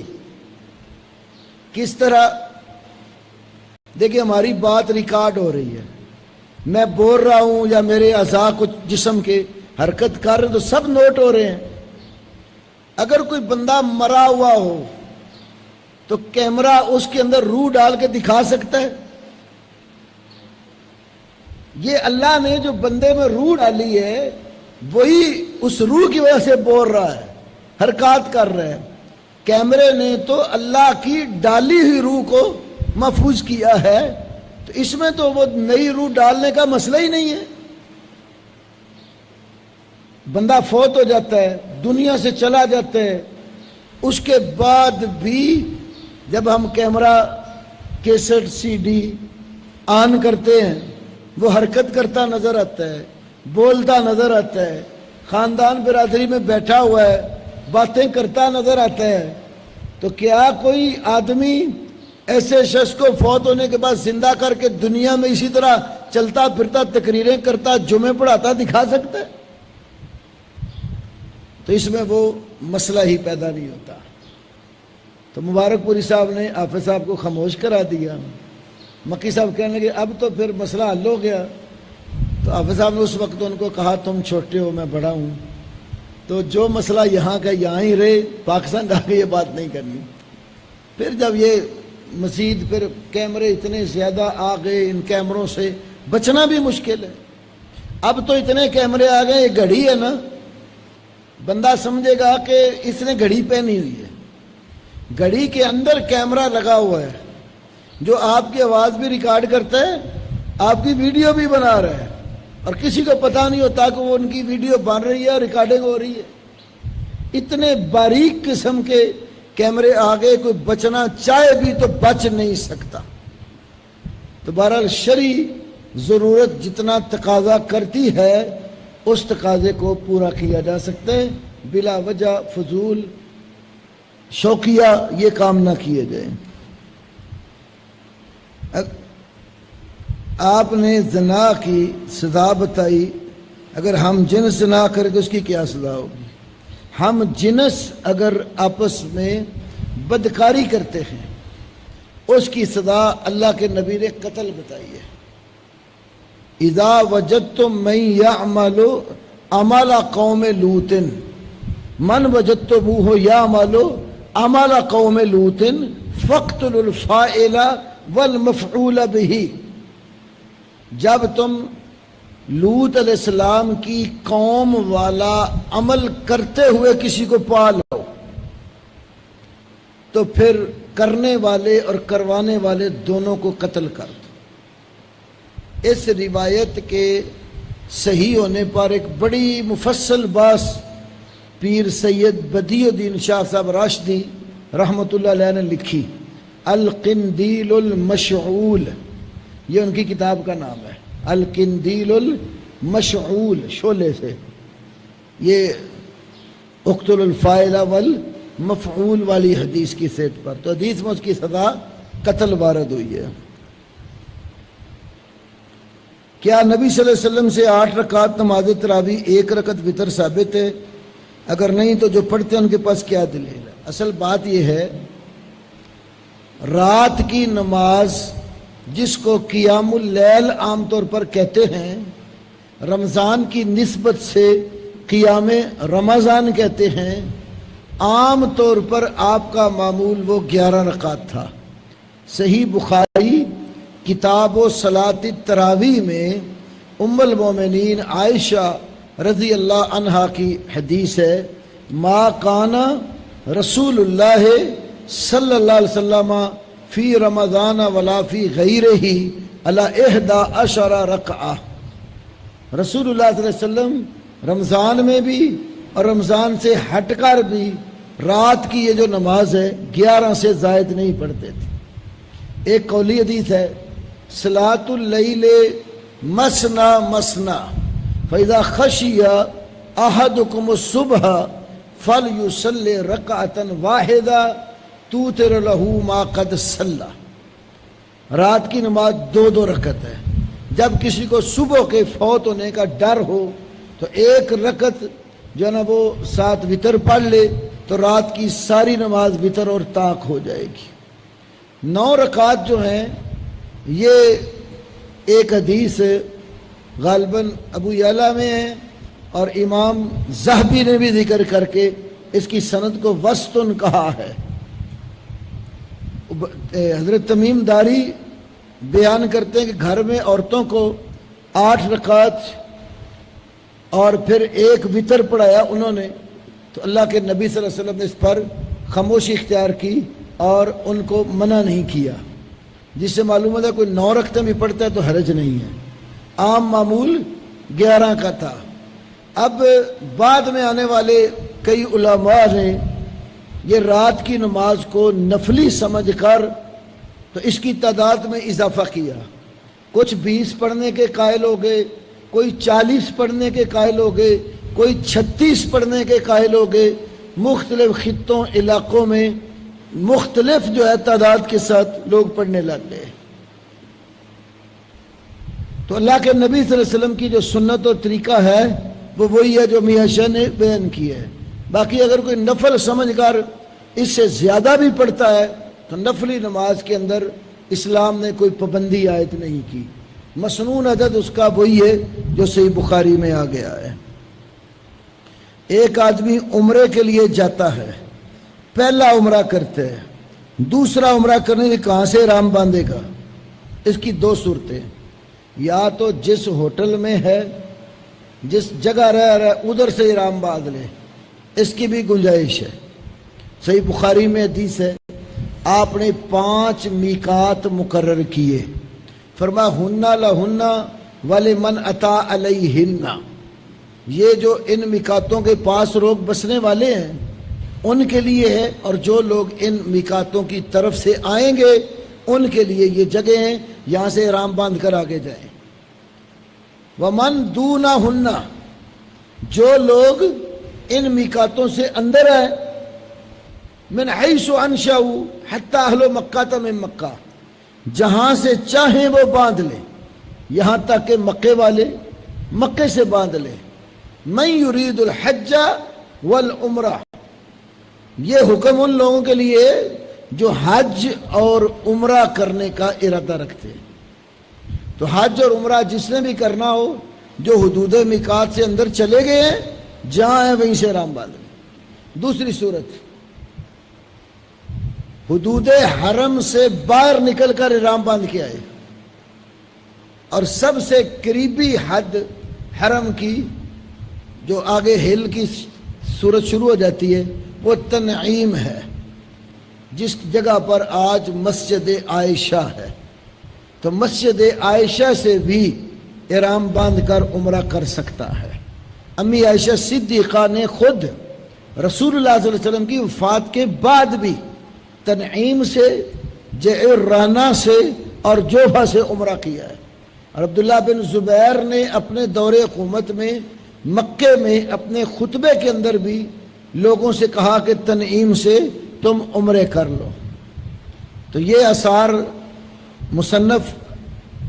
A: کس طرح؟ دیکھیں ہماری بات ریکارڈ ہو رہی ہے، میں بول رہا ہوں یا میرے اعضاء کچھ جسم کے حرکت کر رہے ہیں تو سب نوٹ ہو رہے ہیں۔ اگر کوئی بندہ مرا ہوا ہو تو کیمرہ اس کے اندر روح ڈال کے دکھا سکتا ہے؟ یہ اللہ نے جو بندے میں روح ڈالی ہے وہی اس روح کی وجہ سے بول رہا ہے، حرکات کر رہا ہے۔ کیمرے نے تو اللہ کی ڈالی ہوئی روح کو محفوظ کیا ہے، تو اس میں تو وہ نئی روح ڈالنے کا مسئلہ ہی نہیں ہے۔ بندہ فوت ہو جاتا ہے، دنیا سے چلا جاتا ہے، اس کے بعد بھی جب ہم کیمرہ کیسٹ سی ڈی آن کرتے ہیں وہ حرکت کرتا نظر آتا ہے، بولتا نظر آتا ہے، خاندان برادری میں بیٹھا ہوا ہے باتیں کرتا نظر آتا ہے، تو کیا کوئی آدمی ایسے شخص کو فوت ہونے کے بعد زندہ کر کے دنیا میں اسی طرح چلتا پھرتا تقریریں کرتا جمعے پڑھاتا دکھا سکتا ہے؟ تو اس میں وہ مسئلہ ہی پیدا نہیں ہوتا۔ تو مبارک پوری صاحب نے حافظ صاحب کو خاموش کرا دیا۔ مکی صاحب کہنے لگے اب تو پھر مسئلہ حل ہو گیا۔ تو حافظ صاحب نے اس وقت ان کو کہا تم چھوٹے ہو میں بڑا ہوں، تو جو مسئلہ یہاں کا یہاں ہی رہے، پاکستان جا کے یہ بات نہیں کرنی۔ پھر جب یہ مزید پھر کیمرے اتنے زیادہ آ گئے، ان کیمروں سے بچنا بھی مشکل ہے۔ اب تو اتنے کیمرے آ گئے، یہ گھڑی ہے نا، بندہ سمجھے گا کہ اس نے گھڑی پہنی ہوئی ہے، گھڑی کے اندر کیمرہ لگا ہوا ہے جو آپ کی آواز بھی ریکارڈ کرتا ہے، آپ کی ویڈیو بھی بنا رہا ہے، اور کسی کو پتہ نہیں ہوتا کہ وہ ان کی ویڈیو بن رہی ہے اور ریکارڈنگ ہو رہی ہے۔ اتنے باریک قسم کے کیمرے آگے کوئی بچنا چاہے بھی تو بچ نہیں سکتا۔ تو بہرحال شرعی ضرورت جتنا تقاضا کرتی ہے اس تقاضے کو پورا کیا جا سکتا ہے، بلا وجہ فضول شوقیہ یہ کام نہ کیے جائیں۔ آپ نے زنا کی سزا بتائی، اگر ہم جنس زنا کریں تو اس کی کیا سزا ہوگی؟ ہم جنس اگر آپس میں بدکاری کرتے ہیں اس کی سزا اللہ کے نبی نے قتل بتائی ہے۔ اذا وجدتم من يعمل عمل قوم لوط من وجدتموه يعمل عمل قوم لوط فاقتلوا الفاعل والمفعول به۔ جب تم لوط علیہ السلام کی قوم والا عمل کرتے ہوئے کسی کو پا لو تو پھر کرنے والے اور کروانے والے دونوں کو قتل کر دو۔ اس روایت کے صحیح ہونے پر ایک بڑی مفصل بحث پیر سید بدیع الدین شاہ صاحب راشدی رحمۃ اللہ علیہ نے لکھی، القندیل المشعول، یہ ان کی کتاب کا نام ہے، القندیل المشعول، شعلے سے، یہ اقتل الفاعل والمفعول والی حدیث کی صحت پر، تو حدیث میں اس کی سزا قتل وارد ہوئی ہے۔ کیا نبی صلی اللہ علیہ وسلم سے 8 رکعت نماز تراویح 1 رکعت وتر ثابت ہے؟ اگر نہیں تو جو پڑھتے ہیں ان کے پاس کیا دلیل ہے؟ اصل بات یہ ہے، رات کی نماز جس کو قیام اللیل عام طور پر کہتے ہیں، رمضان کی نسبت سے قیام رمضان کہتے ہیں، عام طور پر آپ کا معمول وہ 11 رکعت تھا۔ صحیح بخاری کتاب و صلاۃ التراویح میں ام المومنین عائشہ رضی اللہ عنہا کی حدیث ہے، ما کان رسول اللہ صلی اللہ علیہ وسلم فی رمضان ولا فی غیرہ علی 11 رکعہ۔ رسول اللہ صلی اللہ علیہ وسلم رمضان میں بھی اور رمضان سے ہٹ کر بھی رات کی یہ جو نماز ہے 11 سے زائد نہیں پڑھتے تھے۔ ایک قولی حدیث ہے، صلاۃ اللیل مسنا مسنا فاذا خشی احدکم الصبح فلیصلی رکعۃ واحدہ توتر لہ ما قد صلی۔ رات کی نماز 2 رکعت ہے، جب کسی کو صبح کے فوت ہونے کا ڈر ہو تو 1 رکعت جو ہے نا وہ ساتھ وتر پڑھ لے تو رات کی ساری نماز وتر اور طاق ہو جائے گی۔ 9 رکعت جو ہیں یہ ایک حدیث غالباً ابو یعلا میں ہے اور امام ذہبی نے بھی ذکر کر کے اس کی سند کو وسطن کہا ہے۔ حضرت تمیم داری بیان کرتے ہیں کہ گھر میں عورتوں کو 8 رکعت اور پھر 1 وتر پڑھایا انہوں نے، تو اللہ کے نبی صلی اللہ علیہ وسلم نے اس پر خاموشی اختیار کی اور ان کو منع نہیں کیا، جس سے معلوم ہوتا ہے کوئی 9 رکعتیں بھی پڑھتا ہے تو حرج نہیں ہے۔ عام معمول 11 کا تھا۔ اب بعد میں آنے والے کئی علماء نے یہ رات کی نماز کو نفلی سمجھ کر تو اس کی تعداد میں اضافہ کیا، کچھ 20 پڑھنے کے قائل ہو گئے، کوئی 40 پڑھنے کے قائل ہو گئے، کوئی 36 پڑھنے کے قائل ہو گئے۔ مختلف خطوں علاقوں میں مختلف جو ہے تعداد کے ساتھ لوگ پڑھنے لگ گئے۔ تو اللہ کے نبی صلی اللہ علیہ وسلم کی جو سنت اور طریقہ ہے وہ وہی ہے جو میاں شاہ نے بیان کی ہے۔ باقی اگر کوئی نفل سمجھ کر اس سے زیادہ بھی پڑھتا ہے تو نفلی نماز کے اندر اسلام نے کوئی پابندی عائد نہیں کی، مسنون عدد اس کا وہی ہے جو صحیح بخاری میں آ گیا ہے۔ ایک آدمی عمرے کے لیے جاتا ہے، پہلا عمرہ کرتے ہیں، دوسرا عمرہ کرنے کے کہاں سے احرام باندھے گا؟ اس کی 2 صورتیں، یا تو جس ہوٹل میں ہے، جس جگہ رہ رہا ہے ادھر سے احرام باندھ لے، اس کی بھی گنجائش ہے۔ صحیح بخاری میں حدیث ہے، آپ نے 5 میقات مقرر کیے، فرمایا ہننا لہننا ولمن اتا علیہننا، یہ جو ان میقاتوں کے پاس لوگ بسنے والے ہیں ان کے لیے ہے، اور جو لوگ ان میقاتوں کی طرف سے آئیں گے ان کے لیے یہ جگہ ہیں، یہاں سے احرام باندھ کر آگے جائیں۔ ومن دونہن، جو لوگ ان میقاتوں سے اندر ہے، من حیث انشأوا حتی اہل مکہ من مکہ، جہاں سے چاہیں وہ باندھ لیں، یہاں تک کہ مکے والے مکے سے باندھ لیں۔ من یرید الحج والعمرہ، یہ حکم ان لوگوں کے لیے جو حج اور عمرہ کرنے کا ارادہ رکھتے ہیں۔ تو حج اور عمرہ جس نے بھی کرنا ہو، جو حدود میقات سے اندر چلے گئے ہیں، جہاں ہیں وہیں سے احرام باندھ لیں۔ دوسری صورت، حدود حرم سے باہر نکل کر احرام باندھ کے آئے، اور سب سے قریبی حد حرم کی جو آگے ہل کی صورت شروع ہو جاتی ہے وہ تنعیم ہے، جس جگہ پر آج مسجد عائشہ ہے۔ تو مسجد عائشہ سے بھی احرام باندھ کر عمرہ کر سکتا ہے۔ امی عائشہ صدیقہ نے خود رسول اللہ صلی اللہ علیہ وسلم کی وفات کے بعد بھی تنعیم سے، جعرانہ سے اور جوفہ سے عمرہ کیا ہے۔ اور عبداللہ بن زبیر نے اپنے دور حکومت میں مکے میں اپنے خطبے کے اندر بھی لوگوں سے کہا کہ تنعیم سے تم عمرے کر لو۔ تو یہ آثار مصنف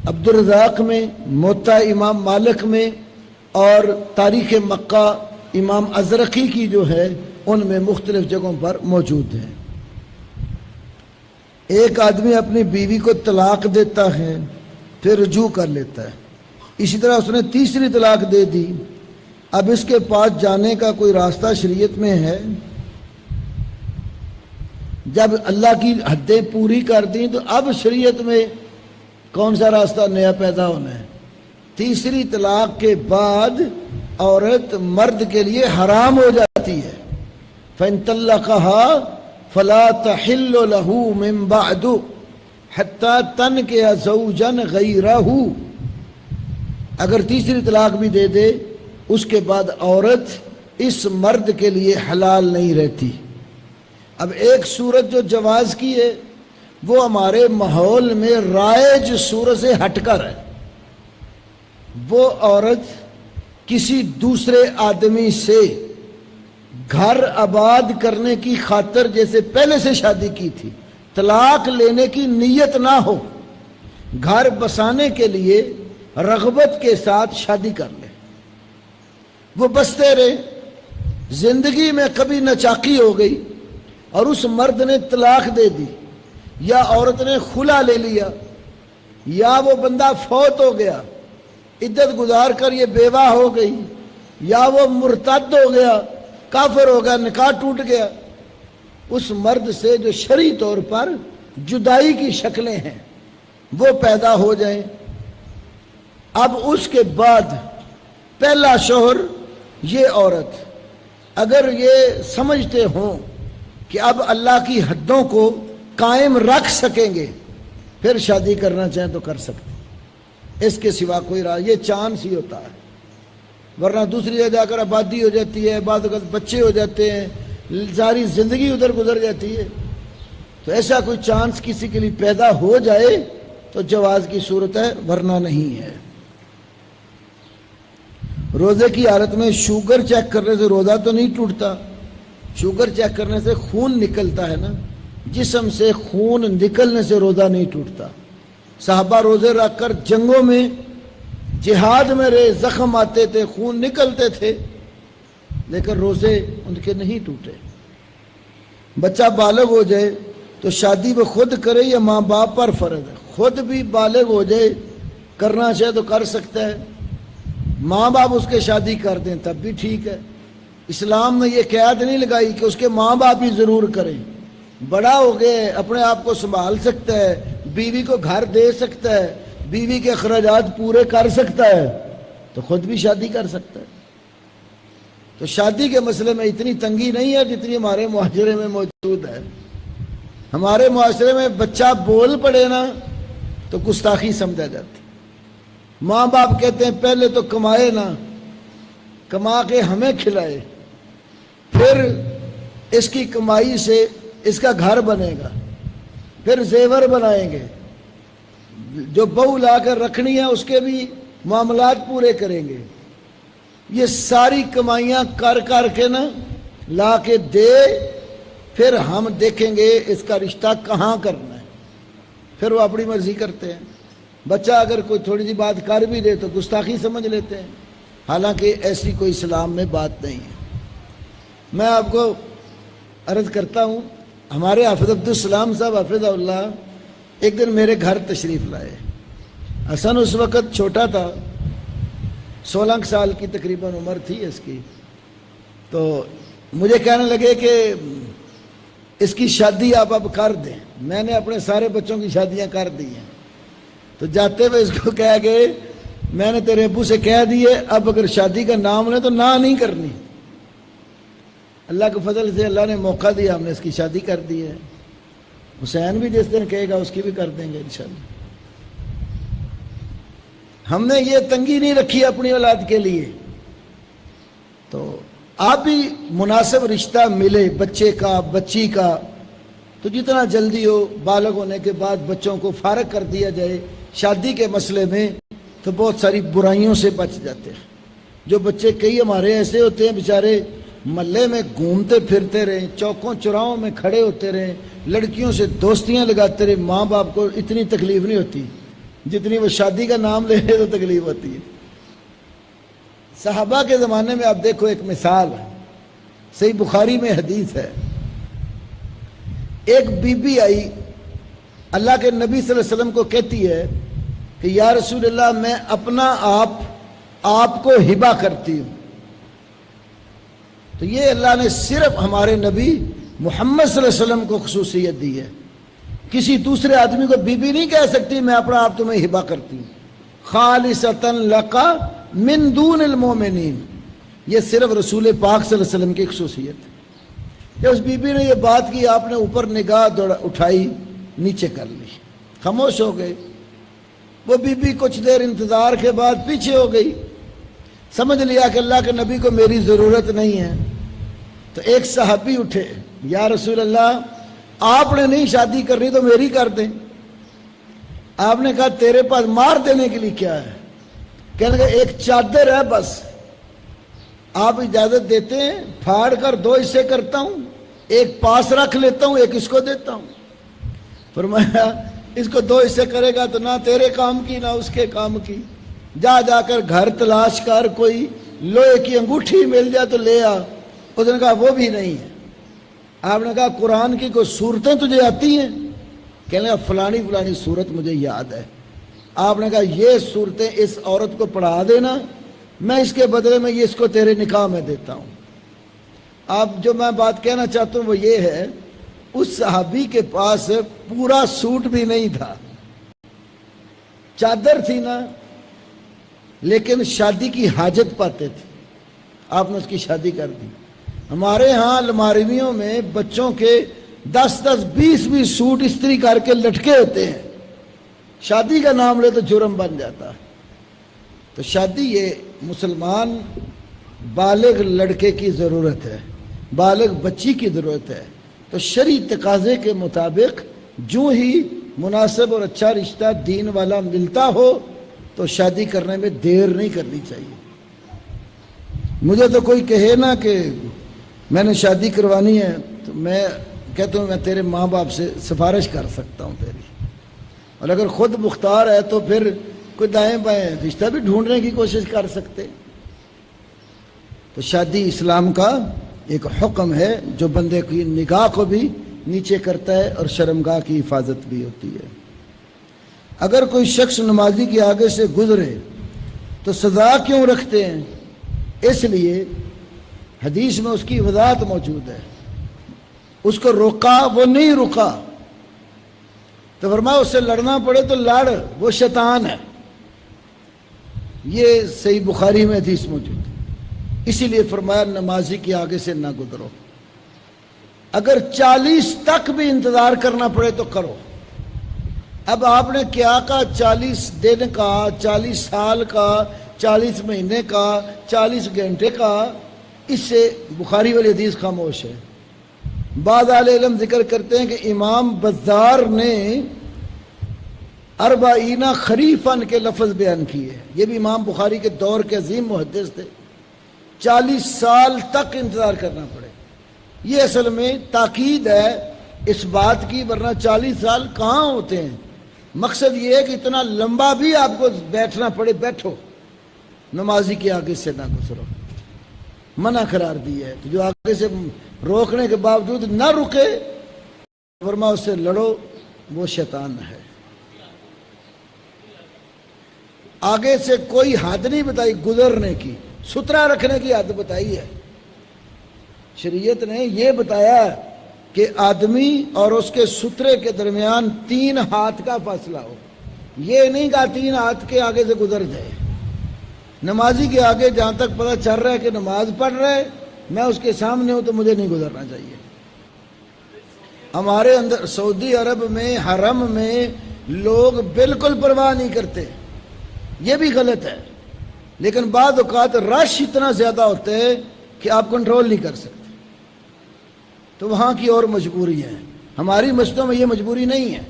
A: عبدالرزاق میں، موطا امام مالک میں اور تاریخ مکہ امام ازرقی کی جو ہے ان میں مختلف جگہوں پر موجود ہیں۔ ایک آدمی اپنی بیوی کو طلاق دیتا ہے، پھر رجوع کر لیتا ہے، اسی طرح اس نے تیسری طلاق دے دی، اب اس کے پاس جانے کا کوئی راستہ شریعت میں ہے؟ جب اللہ کی حدیں پوری کر دیں تو اب شریعت میں کون سا راستہ نیا پیدا ہونا ہے؟ تیسری طلاق کے بعد عورت مرد کے لیے حرام ہو جاتی ہے۔ فَإِن طَلَّقَهَا فَلَا تَحِلُّ لَهُ مِن بَعْدُ حَتَّى تَنْكِحَ زَوْجًا غَيْرَهُ، اگر تیسری طلاق بھی دے دے اس کے بعد عورت اس مرد کے لیے حلال نہیں رہتی۔ اب ایک صورت جو جواز کی ہے وہ ہمارے ماحول میں رائج صورت سے ہٹ کر ہے۔ وہ عورت کسی دوسرے آدمی سے گھر آباد کرنے کی خاطر جیسے پہلے سے شادی کی تھی، طلاق لینے کی نیت نہ ہو، گھر بسانے کے لیے رغبت کے ساتھ شادی کر لے، وہ بستے رہے، زندگی میں کبھی ناچاقی ہو گئی اور اس مرد نے طلاق دے دی، یا عورت نے خلا لے لیا، یا وہ بندہ فوت ہو گیا، عدت گزار کر یہ بیوہ ہو گئی، یا وہ مرتد ہو گیا، کافر ہو گیا، نکاح ٹوٹ گیا، اس مرد سے جو شرعی طور پر جدائی کی شکلیں ہیں وہ پیدا ہو جائیں، اب اس کے بعد پہلا شوہر یہ عورت اگر یہ سمجھتے ہوں کہ اب اللہ کی حدوں کو قائم رکھ سکیں گے پھر شادی کرنا چاہیں تو کر سکتے، اس کے سوا کوئی راہ، یہ چانس ہی ہوتا ہے، ورنہ دوسری جگہ جا کر آبادی ہو جاتی ہے، بعض اوقات بچے ہو جاتے ہیں، ساری زندگی ادھر گزر جاتی ہے۔ تو ایسا کوئی چانس کسی کے لیے پیدا ہو جائے تو جواز کی صورت ہے، ورنہ نہیں ہے۔ روزے کی حالت میں شوگر چیک کرنے سے روزہ تو نہیں ٹوٹتا، شوگر چیک کرنے سے خون نکلتا ہے نا، جسم سے خون نکلنے سے روزہ نہیں ٹوٹتا۔ صحابہ روزے رکھ کر جنگوں میں، جہاد میں رہے، زخم آتے تھے، خون نکلتے تھے، لیکن روزے ان کے نہیں ٹوٹے۔ بچہ بالغ ہو جائے تو شادی وہ خود کرے یا ماں باپ پر فرض ہے؟ خود بھی بالغ ہو جائے، کرنا چاہے تو کر سکتا ہے، ماں باپ اس کے شادی کر دیں تب بھی ٹھیک ہے۔ اسلام نے یہ قید نہیں لگائی کہ اس کے ماں باپ ہی ضرور کریں، بڑا ہو گئے، اپنے آپ کو سنبھال سکتا ہے، بیوی کو گھر دے سکتا ہے، بیوی کے اخراجات پورے کر سکتا ہے تو خود بھی شادی کر سکتا ہے۔ تو شادی کے مسئلے میں اتنی تنگی نہیں ہے جتنی ہمارے معاشرے میں موجود ہے۔ ہمارے معاشرے میں بچہ بول پڑے نا تو گستاخی سمجھا جاتی، ماں باپ کہتے ہیں پہلے تو کمائے نا، کما کے ہمیں کھلائے، پھر اس کی کمائی سے اس کا گھر بنے گا، پھر زیور بنائیں گے، جو بہو لا کر رکھنی ہے اس کے بھی معاملات پورے کریں گے، یہ ساری کمائیاں کر کر کے نا لا کے دے، پھر ہم دیکھیں گے اس کا رشتہ کہاں کرنا ہے، پھر وہ اپنی مرضی کرتے ہیں۔ بچہ اگر کوئی تھوڑی سی بات کر بھی دے تو گستاخی سمجھ لیتے ہیں، حالانکہ ایسی کوئی اسلام میں بات نہیں ہے۔ میں آپ کو عرض کرتا ہوں ہمارے حافظ عبدالسلام صاحب حافظ اللہ ایک دن میرے گھر تشریف لائے. حسن اس وقت چھوٹا تھا، 16 سال کی تقریباً عمر تھی اس کی. تو مجھے کہنے لگے کہ اس کی شادی آپ اب کر دیں. میں نے اپنے سارے بچوں کی شادیاں کر دی ہیں. تو جاتے ہوئے اس کو کہہ گئے میں نے تیرے ابو سے کہہ دیے اب اگر شادی کا نام لے تو نہ نہیں کرنی. اللہ کے فضل سے اللہ نے موقع دیا، ہم نے اس کی شادی کر دی ہے. حسین بھی جس دن کہے گا اس کی بھی کر دیں گے انشاءاللہ. ہم نے یہ تنگی نہیں رکھی اپنی اولاد کے لیے. تو آپ بھی مناسب رشتہ ملے بچے کا بچی کا تو جتنا جلدی ہو بالغ ہونے کے بعد بچوں کو فارغ کر دیا جائے شادی کے مسئلے میں تو بہت ساری برائیوں سے بچ جاتے ہیں. جو بچے کئی ہمارے ایسے ہوتے ہیں بیچارے محلے میں گھومتے پھرتے رہیں، چوکوں چوراہوں میں کھڑے ہوتے رہیں، لڑکیوں سے دوستیاں لگاتے رہے، ماں باپ کو اتنی تکلیف نہیں ہوتی جتنی وہ شادی کا نام لے تو تکلیف ہوتی ہے. صحابہ کے زمانے میں آپ دیکھو ایک مثال ہے، صحیح بخاری میں حدیث ہے. ایک بی بی آئی اللہ کے نبی صلی اللہ علیہ وسلم کو کہتی ہے کہ یا رسول اللہ میں اپنا آپ کو ہبہ کرتی ہوں. تو یہ اللہ نے صرف ہمارے نبی محمد صلی اللہ علیہ وسلم کو خصوصیت دی ہے. کسی دوسرے آدمی کو بی بی نہیں کہہ سکتی میں اپنا آپ تمہیں ہبہ کرتی ہوں. خالصتاً لک من دون المؤمنین، یہ صرف رسول پاک صلی اللہ علیہ وسلم کی خصوصیت ہے. جب اس بی بی نے یہ بات کی آپ نے اوپر نگاہ اٹھائی نیچے کر لی، خاموش ہو گئے. وہ بی بی کچھ دیر انتظار کے بعد پیچھے ہو گئی، سمجھ لیا کہ اللہ کے نبی کو میری ضرورت نہیں ہے. تو ایک صحابی اٹھے، یا رسول اللہ آپ نے نہیں شادی کرنی تو میری کر دیں. آپ نے کہا تیرے پاس مار دینے کے لیے کیا ہے؟ کہنے لگے ایک چادر ہے بس، آپ اجازت دیتے ہیں پھاڑ کر 2 حصے کرتا ہوں، ایک پاس رکھ لیتا ہوں ایک اس کو دیتا ہوں. فرمایا اس کو 2 حصے کرے گا تو نہ تیرے کام کی نہ اس کے کام کی. جا کر گھر تلاش کر کوئی لوہے کی انگوٹھی مل جائے تو لے آ. اس نے کہا وہ بھی نہیں ہے. آپ نے کہا قرآن کی کوئی صورتیں تجھے آتی ہیں؟ کہنے لگا فلانی صورت مجھے یاد ہے. آپ نے کہا یہ صورتیں اس عورت کو پڑھا دینا، میں اس کے بدلے میں یہ اس کو تیرے نکاح میں دیتا ہوں. اب جو میں بات کہنا چاہتا ہوں وہ یہ ہے، اس صحابی کے پاس پورا سوٹ بھی نہیں تھا، چادر تھی نا، لیکن شادی کی حاجت پاتے تھے. آپ نے اس کی شادی کر دی. ہمارے ہاں الماریوں میں بچوں کے 10 20 سوٹ استری کر کے لٹکے ہوتے ہیں. شادی کا نام لے تو جرم بن جاتا. تو شادی یہ مسلمان بالغ لڑکے کی ضرورت ہے، بالغ بچی کی ضرورت ہے. تو شرعی تقاضے کے مطابق جو ہی مناسب اور اچھا رشتہ دین والا ملتا ہو تو شادی کرنے میں دیر نہیں کرنی چاہیے. مجھے تو کوئی کہے نا کہ میں نے شادی کروانی ہے تو میں کہتا ہوں میں تیرے ماں باپ سے سفارش کر سکتا ہوں تیری، اور اگر خود مختار ہے تو پھر کوئی دائیں بائیں رشتہ بھی ڈھونڈنے کی کوشش کر سکتے. تو شادی اسلام کا ایک حکم ہے جو بندے کی نگاہ کو بھی نیچے کرتا ہے اور شرمگاہ کی حفاظت بھی ہوتی ہے. اگر کوئی شخص نمازی کے آگے سے گزرے تو سزا کیوں رکھتے ہیں؟ اس لیے حدیث میں اس کی وضاحت موجود ہے. اس کو روکا وہ نہیں رکا تو فرمایا اس سے لڑنا پڑے تو لڑ، وہ شیطان ہے. یہ صحیح بخاری میں حدیث موجود ہے. اسی لیے فرمایا نمازی کے آگے سے نہ گزرو. اگر 40 تک بھی انتظار کرنا پڑے تو کرو. اب آپ نے کیا کہا 40 دن کا، 40 سال کا، 40 مہینے کا، 40 گھنٹے کا، اس سے بخاری والی حدیث خاموش ہے. بعض اہل علم ذکر کرتے ہیں کہ امام بزار نے 40 خریفاً کے لفظ بیان کیے. یہ بھی امام بخاری کے دور کے عظیم محدث تھے. 40 سال تک انتظار کرنا پڑے. یہ اصل میں تاکید ہے اس بات کی، ورنہ 40 سال کہاں ہوتے ہیں. مقصد یہ ہے کہ اتنا لمبا بھی آپ کو بیٹھنا پڑے، بیٹھو، نمازی کے آگے سے نہ گزرو. منع قرار دی ہے. تو جو آگے سے روکنے کے باوجود نہ رکے فرما اس سے لڑو، وہ شیطان ہے۔ آگے سے کوئی حد نہیں بتائی گزرنے کی، ستھرا رکھنے کی حد بتائی ہے۔ شریعت نے یہ بتایا کہ آدمی اور اس کے سترے کے درمیان 3 ہاتھ کا فاصلہ ہو، یہ نہیں کہا 3 ہاتھ کے آگے سے گزر جائے۔ نمازی کے آگے جہاں تک پتہ چل رہا ہے کہ نماز پڑھ رہا ہے، میں اس کے سامنے ہوں تو مجھے نہیں گزرنا چاہیے۔ ہمارے اندر سعودی عرب میں حرم میں لوگ بالکل پرواہ نہیں کرتے، یہ بھی غلط ہے، لیکن بعض اوقات رش اتنا زیادہ ہوتا ہے کہ آپ کنٹرول نہیں کر سکتے، تو وہاں کی اور مجبوری ہے۔ ہماری مسجدوں میں یہ مجبوری نہیں ہے۔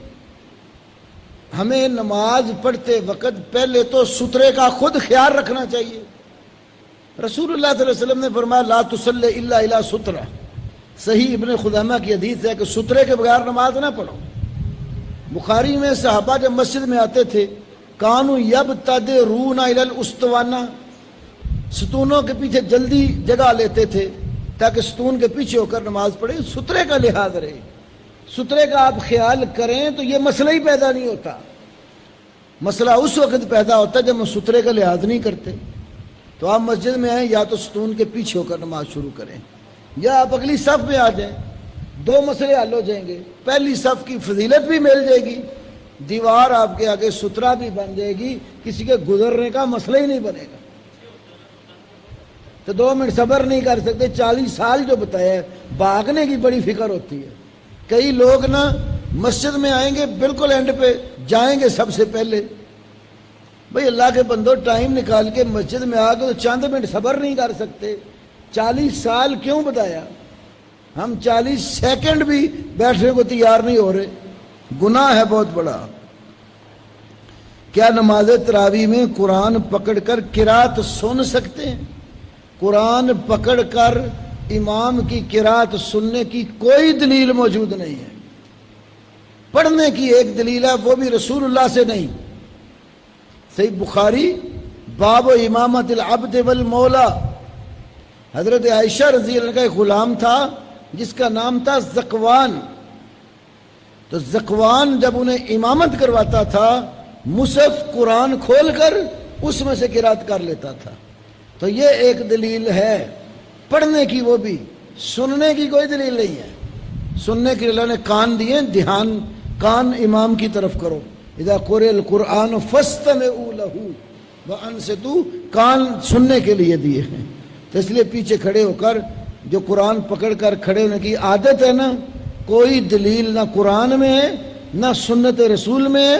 A: ہمیں نماز پڑھتے وقت پہلے تو سترے کا خود خیال رکھنا چاہیے۔ رسول اللہ صلی اللہ علیہ وسلم نے فرمایا لا تصلی الا الی سترہ، صحیح ابن خزیمہ کی حدیث ہے کہ سترے کے بغیر نماز نہ پڑھو۔ بخاری میں صحابہ جب مسجد میں آتے تھے کانوا یبتدرون الی الاسطوانہ، ستونوں کے پیچھے جلدی جگہ لیتے تھے تاکہ ستون کے پیچھے ہو کر نماز پڑھے۔ سترے کا لحاظ رہے، سترے کا آپ خیال کریں تو یہ مسئلہ ہی پیدا نہیں ہوتا۔ مسئلہ اس وقت پیدا ہوتا ہے جب ہم سترے کا لحاظ نہیں کرتے۔ تو آپ مسجد میں آئیں، یا تو ستون کے پیچھے ہو کر نماز شروع کریں، یا آپ اگلی صف میں آ جائیں، 2 مسئلے حل ہو جائیں گے۔ پہلی صف کی فضیلت بھی مل جائے گی، دیوار آپ کے آگے سترا بھی بن جائے گی، کسی کے گزرنے کا مسئلہ ہی نہیں بنے گا۔ تو 2 منٹ صبر نہیں کر سکتے، 40 سال جو بتایا ہے، بھاگنے کی بڑی فکر ہوتی ہے۔ کئی لوگ نا مسجد میں آئیں گے بالکل اینڈ پہ جائیں گے سب سے پہلے۔ بھئی اللہ کے بندو، ٹائم نکال کے مسجد میں آ گئے تو چند منٹ صبر نہیں کر سکتے؟ 40 سال کیوں بتایا؟ ہم 40 سیکنڈ بھی بیٹھنے کو تیار نہیں ہو رہے، گناہ ہے بہت بڑا۔ کیا نماز تراویح میں قرآن پکڑ کر قرات سن سکتے ہیں؟ قرآن پکڑ کر امام کی قرات سننے کی کوئی دلیل موجود نہیں ہے۔ پڑھنے کی ایک دلیل ہے، وہ بھی رسول اللہ سے نہیں۔ صحیح بخاری باب امامت العبد والمولا، حضرت عائشہ رضی اللہ عنہ کا ایک غلام تھا جس کا نام تھا زکوان۔ تو زکوان جب انہیں امامت کرواتا تھا مصحف قرآن کھول کر اس میں سے قرات کر لیتا تھا۔ تو یہ ایک دلیل ہے پڑھنے کی، وہ بھی سننے کی کوئی دلیل نہیں ہے۔ سننے کے اللہ نے کان دیے، دھیان کان امام کی طرف کرو، اذا قرئ القرآن فاستمعوا لہ وانصتوا، کان سننے کے لیے دیے ہیں۔ تو اس لیے پیچھے کھڑے ہو کر جو قرآن پکڑ کر کھڑے ہونے کی عادت ہے نا، کوئی دلیل نہ قرآن میں ہے نہ سنت رسول میں ہے،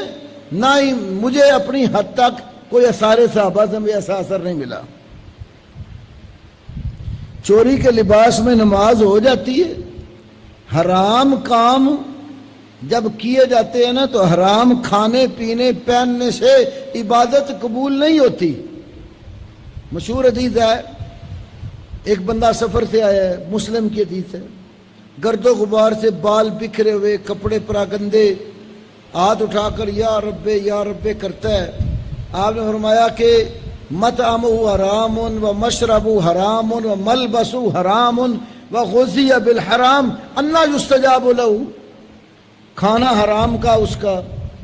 A: نہ ہی مجھے اپنی حد تک کوئی آثار صحابہ سے بھی ایسا اثر نہیں ملا۔ چوری کے لباس میں نماز ہو جاتی ہے۔ حرام کام جب کیے جاتے ہیں نا تو حرام کھانے پینے پہننے سے عبادت قبول نہیں ہوتی۔ مشہور حدیث ہے، ایک بندہ سفر سے آیا ہے، مسلم کی حدیث ہے، گرد و غبار سے بال بکھرے ہوئے، کپڑے پراگندے، ہاتھ اٹھا کر یا رب کرتا ہے۔ آپ نے فرمایا کہ مطعمہ حرام و مشربہ حرام و ملبسہ حرام و غذی بالحرام انا یستجاب لہ، کھانا حرام کا اس کا،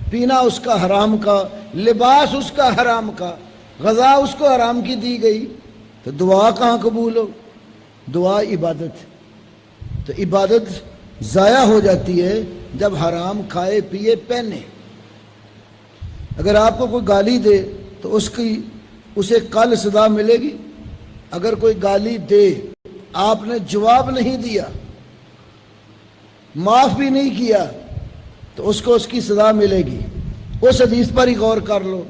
A: پینا اس کا حرام کا، لباس اس کا حرام کا، غذا اس کو حرام کی دی گئی، تو دعا کہاں قبول ہو؟ دعا عبادت، تو عبادت ضائع ہو جاتی ہے جب حرام کھائے پیے پہنے۔ اگر آپ کو کوئی گالی دے تو اسے کل سزا ملے گی۔ اگر کوئی گالی دے، آپ نے جواب نہیں دیا، معاف بھی نہیں کیا، تو اس کو اس کی سزا ملے گی۔ اس حدیث پر ہی غور کر لو۔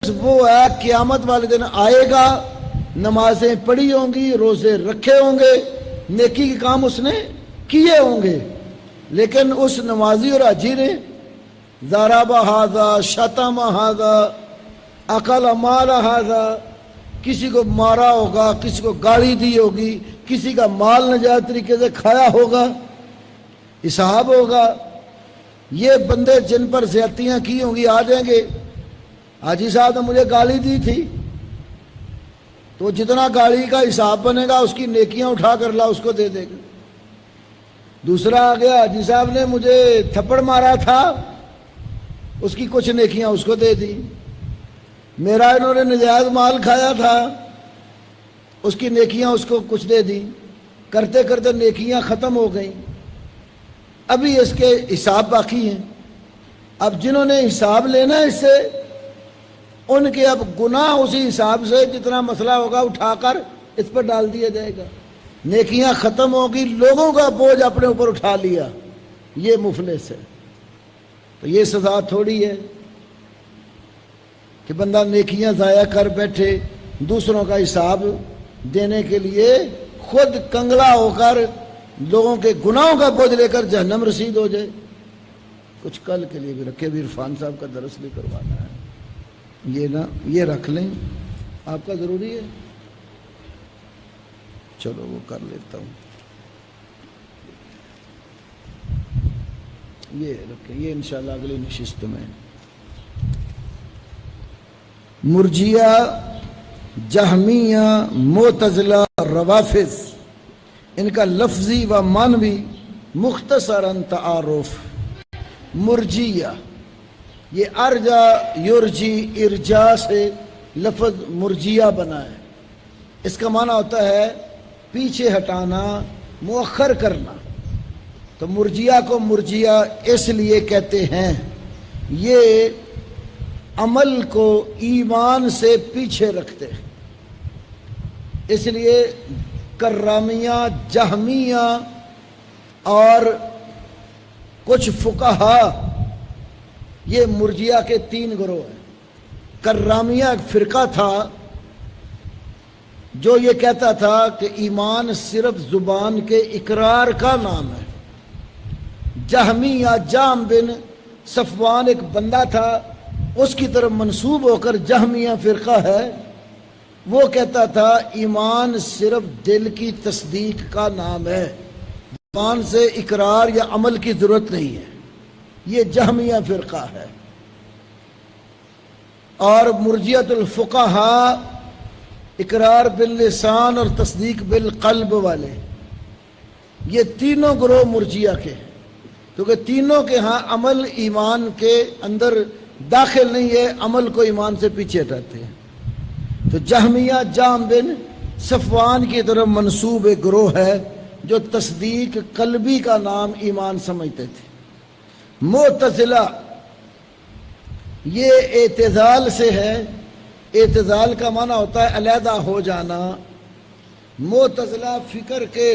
A: وہ ہے قیامت والے دن آئے گا، نمازیں پڑھی ہوں گی، روزے رکھے ہوں گے، نیکی کے کام اس نے کیے ہوں گے، لیکن اس نمازی اور حاجی نے ضرب ھذا، شتم ھذا، اکل مال ھذا، کسی کو مارا ہوگا، کسی کو گالی دی ہوگی، کسی کا مال ناجائز طریقے سے کھایا ہوگا، حساب ہوگا۔ یہ بندے جن پر زیادتیاں کی ہوں گی آ جائیں گے، حاجی صاحب نے مجھے گالی دی تھی، تو جتنا گالی کا حساب بنے گا اس کی نیکیاں اٹھا کر لا اس کو دے دے گا۔ دوسرا آ گیا، حاجی صاحب نے مجھے تھپڑ مارا تھا، اس کی کچھ نیکیاں اس کو دے دی۔ میرا انہوں نے ناجائز مال کھایا تھا، اس کی نیکیاں اس کو کچھ دے دی۔ کرتے کرتے نیکیاں ختم ہو گئیں، ابھی اس کے حساب باقی ہیں۔ اب جنہوں نے حساب لینا ہے اس سے، ان کے اب گناہ اسی حساب سے جتنا مسئلہ ہوگا اٹھا کر اس پر ڈال دیا جائے گا۔ نیکیاں ختم ہوگی، لوگوں کا بوجھ اپنے اوپر اٹھا لیا، یہ مفلس ہے۔ تو یہ سزا تھوڑی ہے کہ بندہ نیکیاں ضائع کر بیٹھے، دوسروں کا حساب دینے کے لیے خود کنگلا ہو کر لوگوں کے گناہوں کا بوجھ لے کر جہنم رسید ہو جائے۔ کچھ کل کے لیے بھی رکھے، بھی عرفان صاحب کا درس بھی کروانا ہے، یہ رکھ لیں، آپ کا ضروری ہے، چلو وہ کر لیتا ہوں، یہ رکھیں، یہ انشاءاللہ اگلی نشست میں۔ مرجیہ، جہمیہ، معتزلہ، روافض، ان کا لفظی و معنوی مختصراً تعارف۔ مرجیہ، یہ ارجا یرجی ارجا سے لفظ مرجیہ بنا ہے، اس کا معنی ہوتا ہے پیچھے ہٹانا، مؤخر کرنا۔ تو مرجیہ کو مرجیہ اس لیے کہتے ہیں، یہ عمل کو ایمان سے پیچھے رکھتے ہیں، اس لیے کرامیہ، جہمیہ اور کچھ فقہا، یہ مرجیہ کے 3 گروہ ہیں۔ کرامیہ ایک فرقہ تھا جو یہ کہتا تھا کہ ایمان صرف زبان کے اقرار کا نام ہے۔ جہمیہ، جام بن صفوان ایک بندہ تھا، اس کی طرف منسوب ہو کر جہمیہ فرقہ ہے، وہ کہتا تھا ایمان صرف دل کی تصدیق کا نام ہے، زبان سے اقرار یا عمل کی ضرورت نہیں ہے، یہ جہمیہ فرقہ ہے۔ اور مرجیۃ الفقہاء، اقرار باللسان اور تصدیق بالقلب والے، یہ تینوں گروہ مرجیہ کے ہیں، کیونکہ تینوں کے ہاں عمل ایمان کے اندر داخل نہیں ہے، عمل کو ایمان سے پیچھے ہٹاتے ہیں۔ تو جہمیہ جام بن صفوان کی طرف منسوب ایک گروہ ہے جو تصدیق قلبی کا نام ایمان سمجھتے تھے۔ معتزلہ، یہ اعتزال سے ہے، اعتزال کا معنی ہوتا ہے علیحدہ ہو جانا۔ معتزلہ فکر کے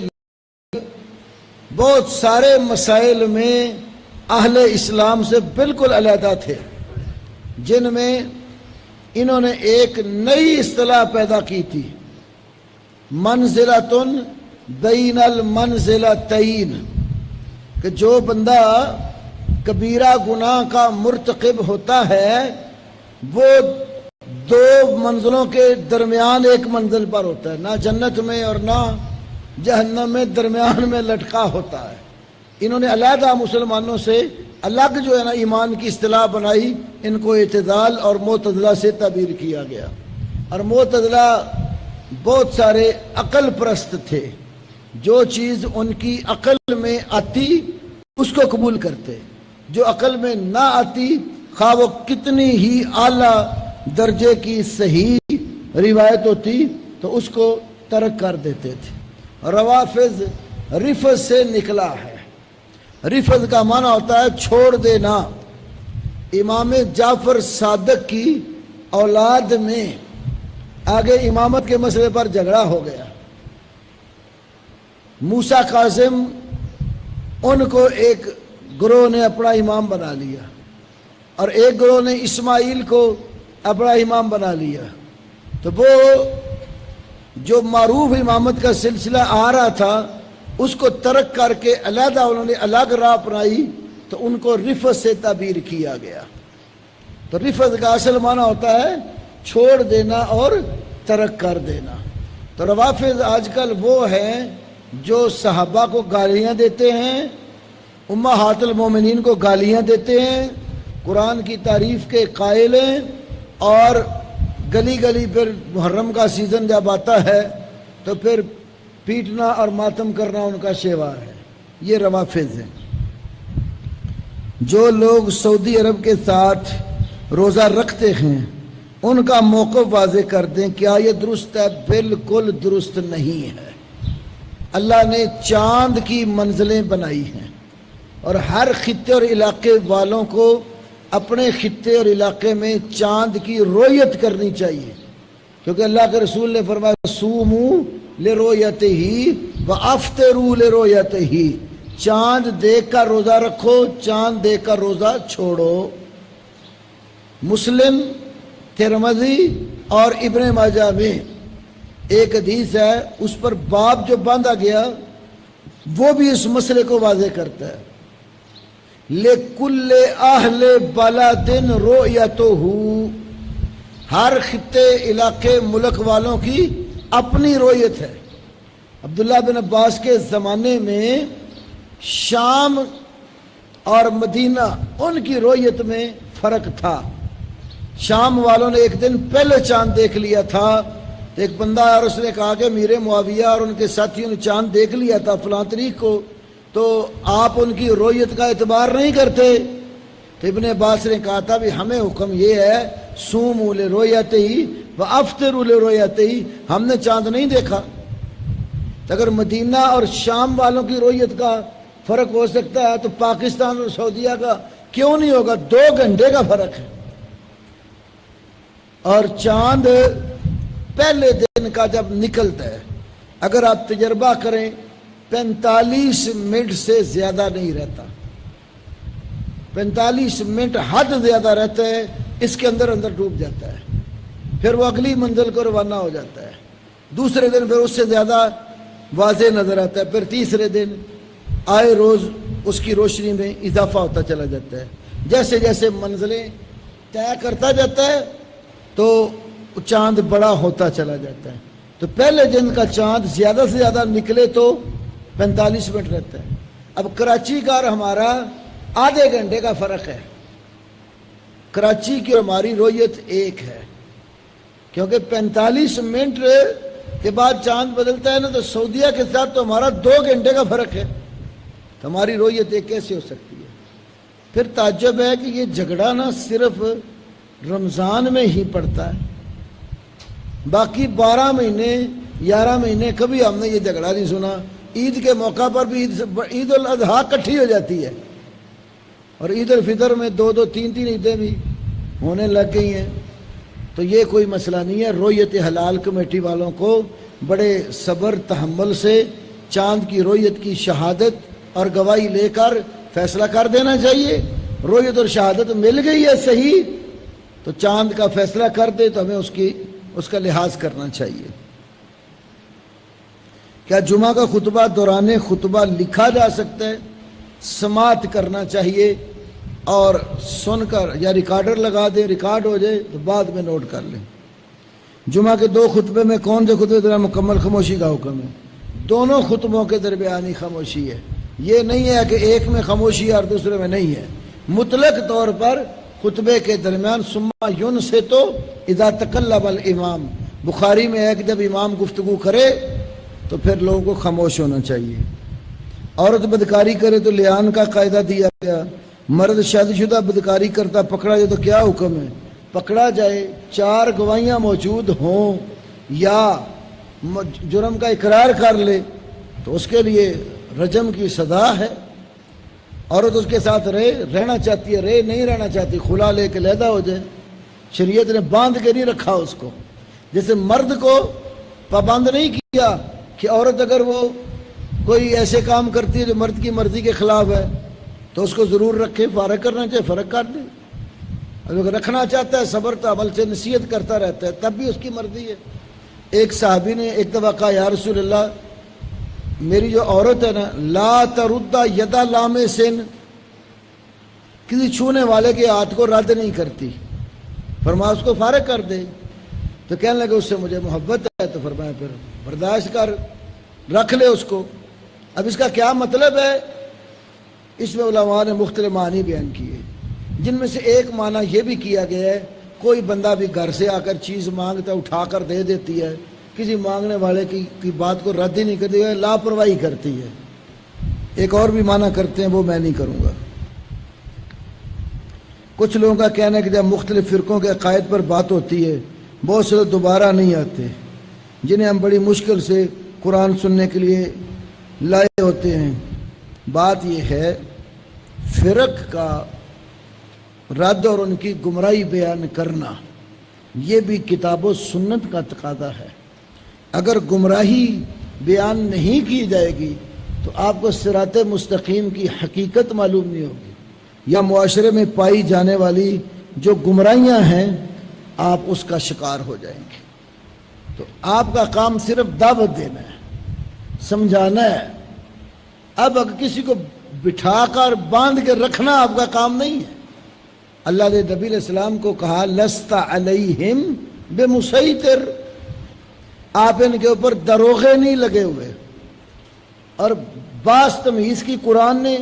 A: بہت سارے مسائل میں اہل اسلام سے بالکل علیحدہ تھے، جن میں انہوں نے ایک نئی اصطلاح پیدا کی تھی، منزلتن بین المنزلتین، کہ جو بندہ کبیرہ گناہ کا مرتکب ہوتا ہے وہ 2 منزلوں کے درمیان ایک منزل پر ہوتا ہے، نہ جنت میں اور نہ جہنم میں، درمیان میں لٹکا ہوتا ہے۔ انہوں نے علیحدہ مسلمانوں سے الگ جو ہے نا ایمان کی اصطلاح بنائی، ان کو اعتزال اور معتزلہ سے تعبیر کیا گیا۔ اور معتزلہ بہت سارے عقل پرست تھے، جو چیز ان کی عقل میں آتی اس کو قبول کرتے، جو عقل میں نہ آتی خواہ وہ کتنی ہی اعلیٰ درجے کی صحیح روایت ہوتی تو اس کو ترک کر دیتے تھے۔ روافض رفض سے نکلا ہے، رفض کا معنی ہوتا ہے چھوڑ دینا۔ امام جعفر صادق کی اولاد میں آگے امامت کے مسئلے پر جھگڑا ہو گیا، موسیٰ قاسم ان کو ایک گروہ نے اپنا امام بنا لیا اور ایک گروہ نے اسماعیل کو اپنا امام بنا لیا۔ تو وہ جو معروف امامت کا سلسلہ آ رہا تھا اس کو ترک کر کے علیحدہ انہوں نے الگ راہ اپنائی، تو ان کو رفض سے تعبیر کیا گیا۔ تو رفض کا اصل معنی ہوتا ہے چھوڑ دینا اور ترک کر دینا۔ تو روافض آج کل وہ ہیں جو صحابہ کو گالیاں دیتے ہیں، امہات المومنین کو گالیاں دیتے ہیں، قرآن کی تعریف کے قائل ہیں، اور گلی گلی پھر محرم کا سیزن جب آتا ہے تو پھر پیٹنا اور ماتم کرنا ان کا شیوار ہے۔ یہ روافض ہیں۔ جو لوگ سعودی عرب کے ساتھ روزہ رکھتے ہیں ان کا موقف واضح کر دیں، کیا یہ درست ہے؟ بالکل درست نہیں ہے۔ اللہ نے چاند کی منزلیں بنائی ہیں اور ہر خطے اور علاقے والوں کو اپنے خطے اور علاقے میں چاند کی رویت کرنی چاہیے، کیونکہ اللہ کے رسول نے فرمایا صوموا لرؤیتہ وافطروا لرؤیتہ، چاند دیکھ کر روزہ رکھو، چاند دیکھ کر روزہ چھوڑو۔ مسلم، ترمذی اور ابن ماجہ میں ایک حدیث ہے، اس پر باب جو باندھا گیا وہ بھی اس مسئلے کو واضح کرتا ہے۔ لِكُلِّ أَهْلِ بَلَدٍ رُؤْيَتُهُ، ہر خطے علاقے ملک والوں کی اپنی رویت ہے۔ عبداللہ بن عباس کے زمانے میں شام اور مدینہ ان کی رویت میں فرق تھا۔ شام والوں نے ایک دن پہلے چاند دیکھ لیا تھا، تو ایک بندہ اور اس نے کہا کہ میرے معاویہ اور ان کے ساتھیوں نے چاند دیکھ لیا تھا فلاں تاریخ کو، تو آپ ان کی رویت کا اعتبار نہیں کرتے؟ تو ابن عباس نے کہا تھا بھی ہمیں حکم یہ ہے صوموا لرؤیتہ وافطروا لرؤیتہ، ہم نے چاند نہیں دیکھا۔ تو اگر مدینہ اور شام والوں کی رویت کا فرق ہو سکتا ہے تو پاکستان اور سعودیہ کا کیوں نہیں ہوگا؟ 2 گھنٹے کا فرق ہے۔ اور چاند پہلے دن کا جب نکلتا ہے، اگر آپ تجربہ کریں 45 منٹ سے زیادہ نہیں رہتا، 45 منٹ حد زیادہ رہتا ہے، اس کے اندر ڈوب جاتا ہے، پھر وہ اگلی منزل کو روانہ ہو جاتا ہے۔ دوسرے دن پھر اس سے زیادہ واضح نظر آتا ہے، پھر تیسرے دن آئے روز اس کی روشنی میں اضافہ ہوتا چلا جاتا ہے۔ جیسے جیسے منزلیں طے کرتا جاتا ہے تو چاند بڑا ہوتا چلا جاتا ہے۔ تو پہلے دن کا چاند زیادہ سے زیادہ نکلے تو 45 منٹ رہتا ہے۔ اب کراچی کا اور ہمارا آدھے گھنٹے کا فرق ہے۔ کراچی کی ہماری رویت ایک ہے، کیونکہ 45 منٹ کے بعد چاند بدلتا ہے نا، تو سعودیہ کے ساتھ تو ہمارا 2 گھنٹے کا فرق ہے، تو ہماری رویت ایک کیسے ہو سکتی ہے؟ پھر تعجب ہے کہ یہ جھگڑا نہ صرف رمضان میں ہی پڑتا ہے، باقی 12 مہینے 11 مہینے کبھی ہم نے یہ جھگڑا نہیں سنا۔ عید کے موقع پر بھی عید الاضحیٰ اکٹھی ہو جاتی ہے، اور عید الفطر میں 2 3 عیدیں بھی ہونے لگ گئی ہیں۔ تو یہ کوئی مسئلہ نہیں ہے۔ رویت حلال کمیٹی والوں کو بڑے صبر تحمل سے چاند کی رویت کی شہادت اور گواہی لے کر فیصلہ کر دینا چاہیے۔ رویت اور شہادت مل گئی ہے صحیح، تو چاند کا فیصلہ کر دے تو ہمیں اس کا لحاظ کرنا چاہیے۔ کیا جمعہ کا خطبہ دوران خطبہ لکھا جا سکتا ہے؟ سماعت کرنا چاہیے اور سن کر، یا ریکارڈر لگا دیں، ریکارڈ ہو جائے تو بعد میں نوٹ کر لیں۔ جمعہ کے 2 خطبے میں کون سے خطبے درمیان مکمل خاموشی کا حکم ہے؟ دونوں خطبوں کے درمیان ہی خاموشی ہے۔ یہ نہیں ہے کہ ایک میں خاموشی اور دوسرے میں نہیں ہے۔ مطلق طور پر خطبے کے درمیان ثم ینصت اذا تکلم الامام، بخاری میں ہے کہ جب امام گفتگو کرے تو پھر لوگوں کو خاموش ہونا چاہیے۔ عورت بدکاری کرے تو لیان کا قاعدہ دیا گیا، مرد شادی شدہ بدکاری کرتا پکڑا جائے تو کیا حکم ہے؟ پکڑا جائے، 4 گواہیاں موجود ہوں یا جرم کا اقرار کر لے تو اس کے لیے رجم کی سزا ہے۔ عورت اس کے ساتھ رہنا چاہتی ہے، نہیں رہنا چاہتی، خلا لے کے علیحدہ ہو جائے۔ شریعت نے باندھ کے نہیں رکھا اس کو، جیسے مرد کو پابند نہیں کیا کہ عورت اگر وہ کوئی ایسے کام کرتی ہے جو مرد کی مرضی کے خلاف ہے تو اس کو ضرور رکھے، فارغ کرنا چاہیے، فرق کر دے۔ اگر رکھنا چاہتا ہے صبر تو عمل سے نصیحت کرتا رہتا ہے، تب بھی اس کی مرضی ہے۔ ایک صحابی نے ایک دفعہ کہا یا رسول اللہ، میری جو عورت ہے نا، لا ترد ید لامس، کسی چھونے والے کے ہاتھ کو رد نہیں کرتی، فرمایا اس کو فارغ کر دے۔ تو تو کہنے لگے اس سے مجھے محبت ہے، تو فرمایا پھر برداشت کر، رکھ لے اس کو۔ اب اس کا کیا مطلب ہے؟ اس میں علماء نے مختلف معنی بیان کیے، جن میں سے ایک معنی یہ بھی کیا گیا ہے کوئی بندہ بھی گھر سے آ کر چیز مانگتا ہے، اٹھا کر دے دیتی ہے، کسی مانگنے والے کی بات کو رد ہی نہیں کرتی ہے، لاپرواہی کرتی ہے۔ ایک اور بھی معنی کرتے ہیں، وہ میں نہیں کروں گا۔ کچھ لوگوں کا کہنا ہے کہ جب مختلف فرقوں کے عقائد پر بات ہوتی ہے، بہت سے لوگ دوبارہ نہیں آتے، جنہیں ہم بڑی مشکل سے قرآن سننے کے لیے لائے ہوتے ہیں۔ بات یہ ہے، فرق کا رد اور ان کی گمراہی بیان کرنا یہ بھی کتاب و سنت کا تقاضا ہے۔ اگر گمراہی بیان نہیں کی جائے گی تو آپ کو صراط مستقیم کی حقیقت معلوم نہیں ہوگی، یا معاشرے میں پائی جانے والی جو گمراہیاں ہیں آپ اس کا شکار ہو جائیں گے۔ تو آپ کا کام صرف دعوت دینا ہے، سمجھانا ہے۔ اب اگر کسی کو بٹھا کر باندھ کے رکھنا آپ کا کام نہیں ہے۔ اللہ نے نبی علیہ السلام کو کہا لست علیہم بمسیطر، آپ ان کے اوپر دروغے نہیں لگے ہوئے۔ اور باس تمیز کی قرآن نے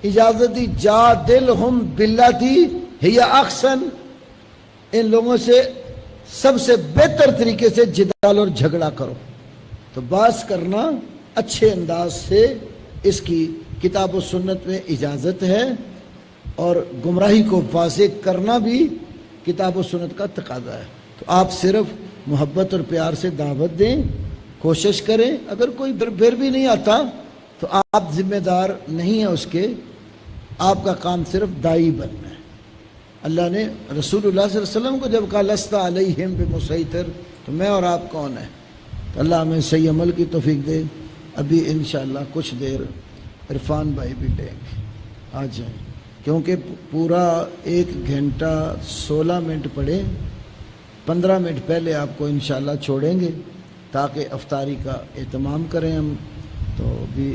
A: اجازت دی، جادلہم باللتی ہی احسن، ان لوگوں سے سب سے بہتر طریقے سے جدال اور جھگڑا کرو۔ تو باس کرنا اچھے انداز سے اس کی کتاب و سنت میں اجازت ہے، اور گمراہی کو واضح کرنا بھی کتاب و سنت کا تقاضا ہے۔ تو آپ صرف محبت اور پیار سے دعوت دیں، کوشش کریں۔ اگر کوئی پھر بھی نہیں آتا تو آپ ذمہ دار نہیں ہیں اس کے، آپ کا کام صرف داعی بننا ہے۔ اللہ نے رسول اللہ صلی اللہ علیہ وسلم کو جب کہا لست علیہم بمسیطر، تو میں اور آپ کون ہیں؟ تو اللہ ہمیں صحیح عمل کی توفیق دے۔ ابھی انشاءاللہ کچھ دیر عرفان بھائی بھی لیں گے، آ جائیں، کیونکہ پورا 1 گھنٹہ 16 منٹ پڑھے، 15 منٹ پہلے آپ کو انشاءاللہ چھوڑیں گے تاکہ افطاری کا اہتمام کریں ہم۔ تو بھی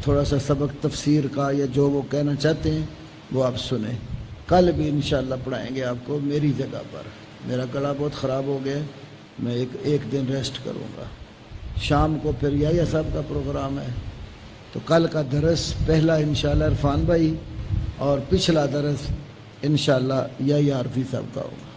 A: تھوڑا سا سبق تفسیر کا یا جو وہ کہنا چاہتے ہیں وہ آپ سنیں۔ کل بھی انشاءاللہ پڑھائیں گے آپ کو میری جگہ پر۔ میرا گلا بہت خراب ہو گیا، میں ایک دن ریسٹ کروں گا۔ شام کو پھر یحییٰ صاحب کا پروگرام ہے، تو کل کا درس پہلا انشاءاللہ عرفان بھائی، اور پچھلا درس انشاءاللہ یحییٰ عرفی صاحب کا ہوگا۔